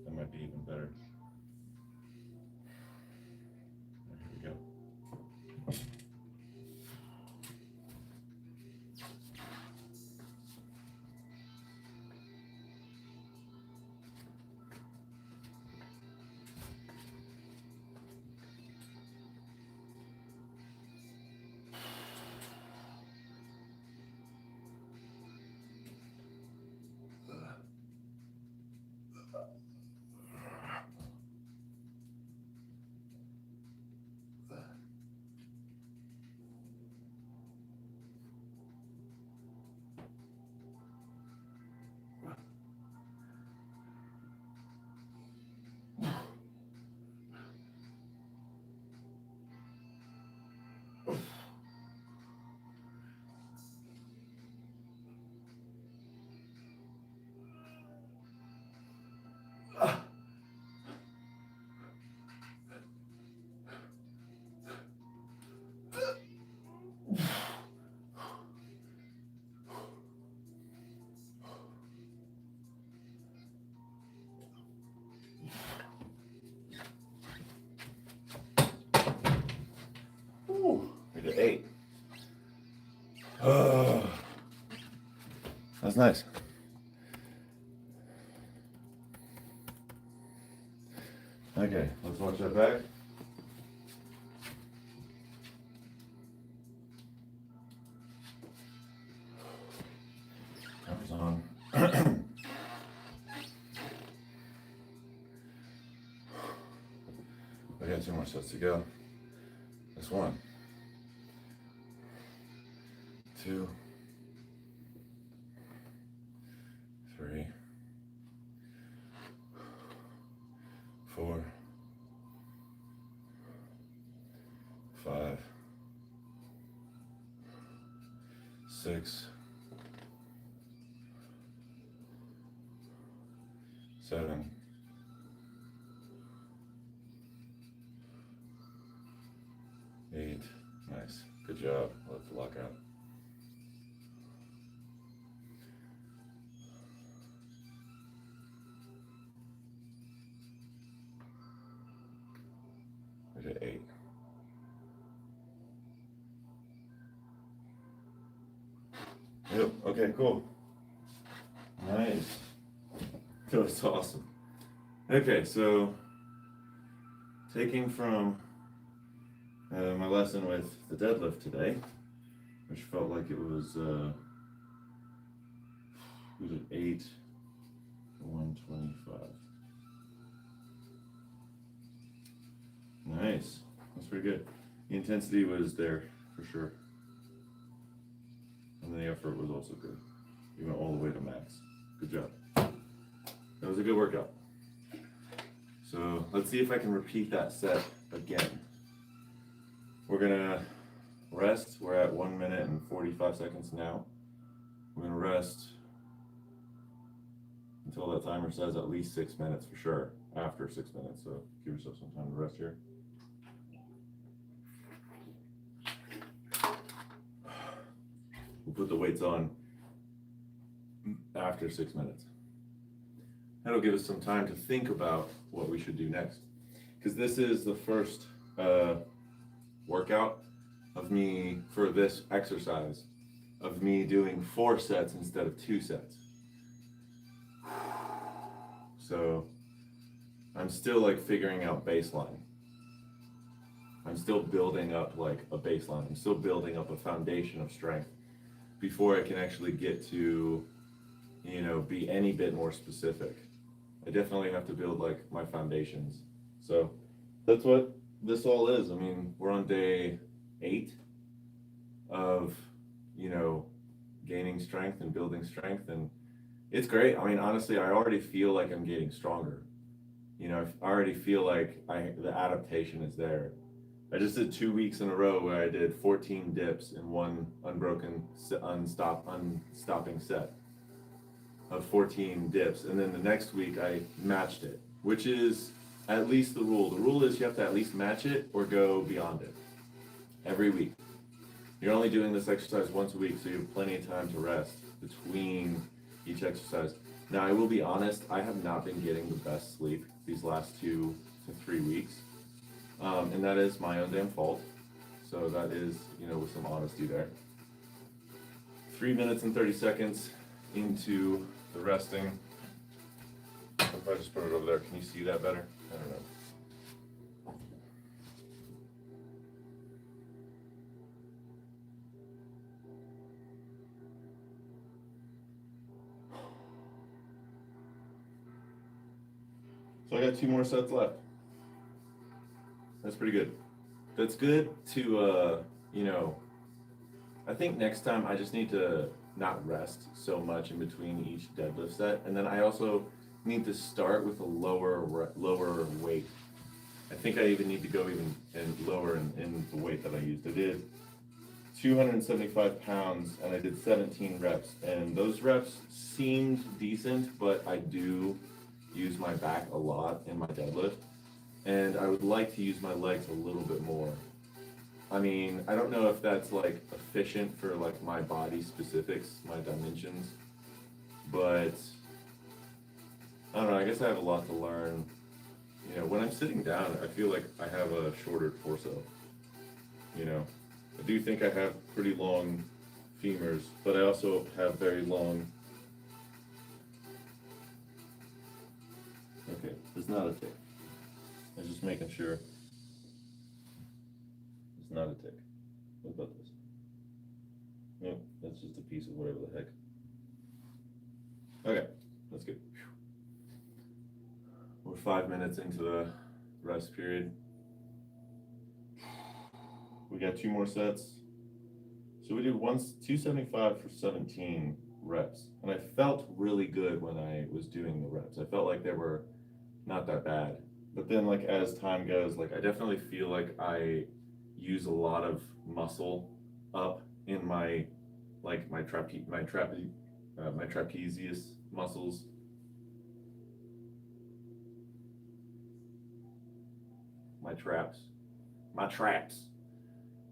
That might be even better. Here we go. We did 8. That's nice. Okay, let's watch that back. Cameras on. Okay, got 2 more sets to go. That's 1, 2, 3, 4, 5, 6, 7, 8. Nice. Good job. Let the lock out. We did 8. Yep. Okay, cool. Nice. That was awesome. Okay, so taking from my lesson with the deadlift today, which felt like it was 8 for 125. Nice. That's pretty good. The intensity was there for sure. And the effort was also good. You went all the way to max. Good job. That was a good workout. So let's see if I can repeat that set again. We're gonna rest. We're at 1 minute and 45 seconds now. We're gonna rest until that timer says at least 6 minutes for sure. After 6 minutes, so give yourself some time to rest here. We'll put the weights on after 6 minutes. That'll give us some time to think about what we should do next. Because this is the first workout of me for this exercise, of me doing 4 sets instead of 2 sets. So I'm still like figuring out baseline. I'm still building up like a baseline. I'm still building up a foundation of strength before I can actually get to, you know, be any bit more specific. I definitely have to build like my foundations. So that's what this all is. I mean, we're on day 8 of, you know, gaining strength and building strength, and it's great. I mean, honestly, I already feel like I'm getting stronger. You know, I already feel like the adaptation is there. I just did 2 weeks in a row where I did 14 dips in one unbroken, unstopping set of 14 dips. And then the next week I matched it, which is at least the rule. The rule is you have to at least match it or go beyond it every week. You're only doing this exercise once a week, so you have plenty of time to rest between each exercise. Now, I will be honest, I have not been getting the best sleep these last 2 to 3 weeks. And that is my own damn fault. So that is, you know, with some honesty there. 3 minutes and 30 seconds into the resting. If I just put it over there, can you see that better? I don't know. So I got 2 more sets left. That's pretty good. That's good to, you know, I think next time I just need to not rest so much in between each deadlift set. And then I also need to start with a lower weight. I think I even need to go even lower in the weight that I used. I did 275 pounds and I did 17 reps. And those reps seemed decent, but I do use my back a lot in my deadlift. And I would like to use my legs a little bit more. I mean, I don't know if that's like efficient for like my body specifics, my dimensions, but I don't know, I guess I have a lot to learn. You know, when I'm sitting down, I feel like I have a shorter torso. You know, I do think I have pretty long femurs, but I also have very long. Okay, it's not a tick. I'm just making sure. It's not a tick. What about this? Nope, that's just a piece of whatever the heck. Okay, that's good. We're 5 minutes into the rest period. We got 2 more sets. So we did 275 for 17 reps. And I felt really good when I was doing the reps. I felt like they were not that bad. But then like as time goes, like I definitely feel like I use a lot of muscle up in my like my trapezius muscles. My traps.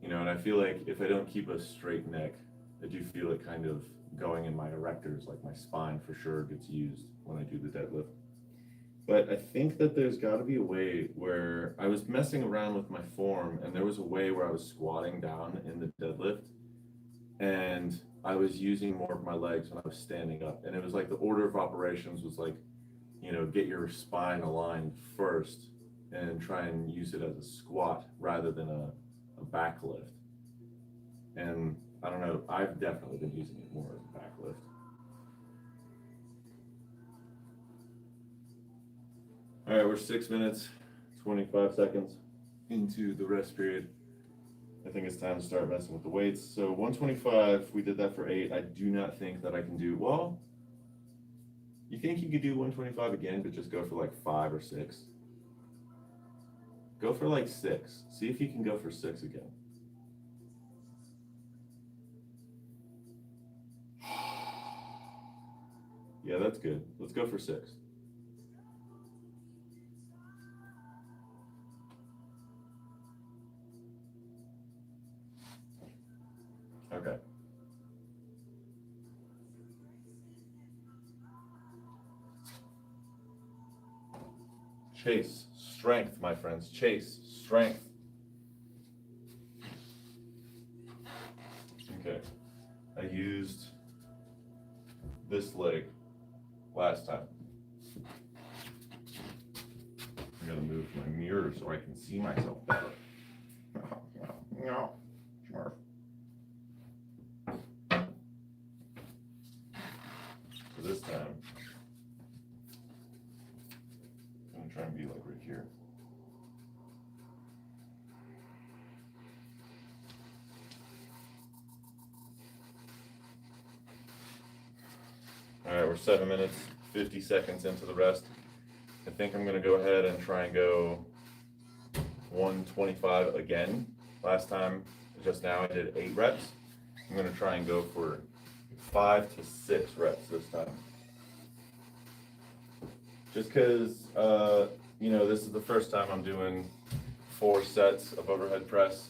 You know, and I feel like if I don't keep a straight neck, I do feel it kind of going in my erectors, like my spine for sure gets used when I do the deadlift. But I think that there's got to be a way where I was messing around with my form, and there was a way where I was squatting down in the deadlift, and I was using more of my legs when I was standing up. And it was like the order of operations was like, you know, get your spine aligned first and try and use it as a squat rather than a back lift. And I don't know, I've definitely been using it more as a back lift. All right, we're 6 minutes, 25 seconds into the rest period. I think it's time to start messing with the weights. So 125, we did that for 8. I do not think that I can do, well, you think you could do 125 again, but just go for like 5 or 6? Go for like 6. See if you can go for 6 again. Yeah, that's good. Let's go for 6. Okay. Chase strength, my friends. Chase strength. Okay. I used this leg last time. I'm gonna move my mirror so I can see myself better. No. Sure. So this time, I'm gonna try and be like right here. All right, we're 7 minutes, 50 seconds into the rest. I think I'm gonna go ahead and try and go 125 again. Last time, just now, I did 8 reps. I'm gonna try and go for 5 to 6 reps this time. Just because, you know, this is the first time I'm doing 4 sets of overhead press.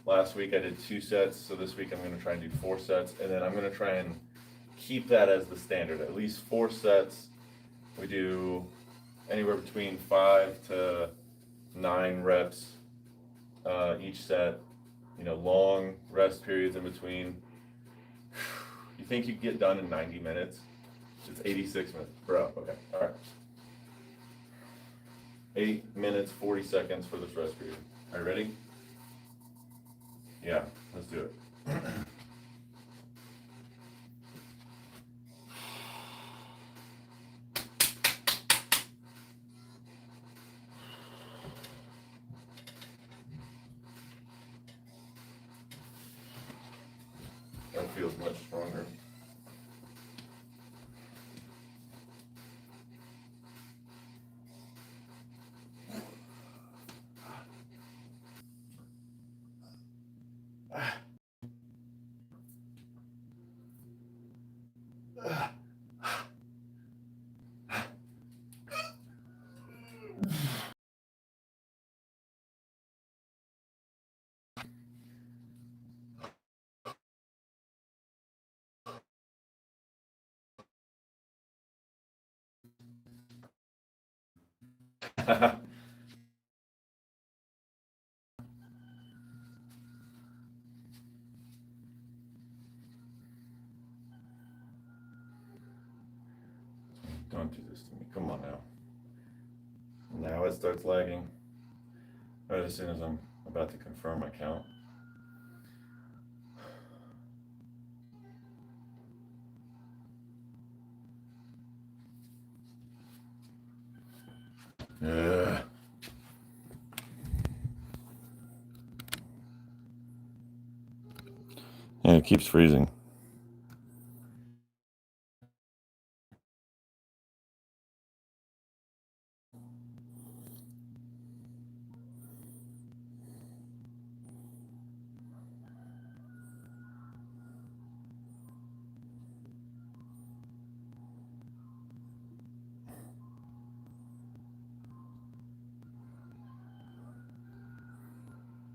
Last week I did 2 sets, so this week I'm gonna try and do 4 sets, and then I'm gonna try and keep that as the standard. At least 4 sets. We do anywhere between 5 to 9 reps each set. You know, long rest periods in between. You think you get done in 90 minutes? It's 86 minutes, bro. Okay, all right. 8 minutes, 40 seconds for this rest period. Are you ready? Yeah, let's do it. That feels much stronger. Don't do this to me. Come on now. Now it starts lagging. Right as soon as I'm about to confirm my count. Yeah. And it keeps freezing.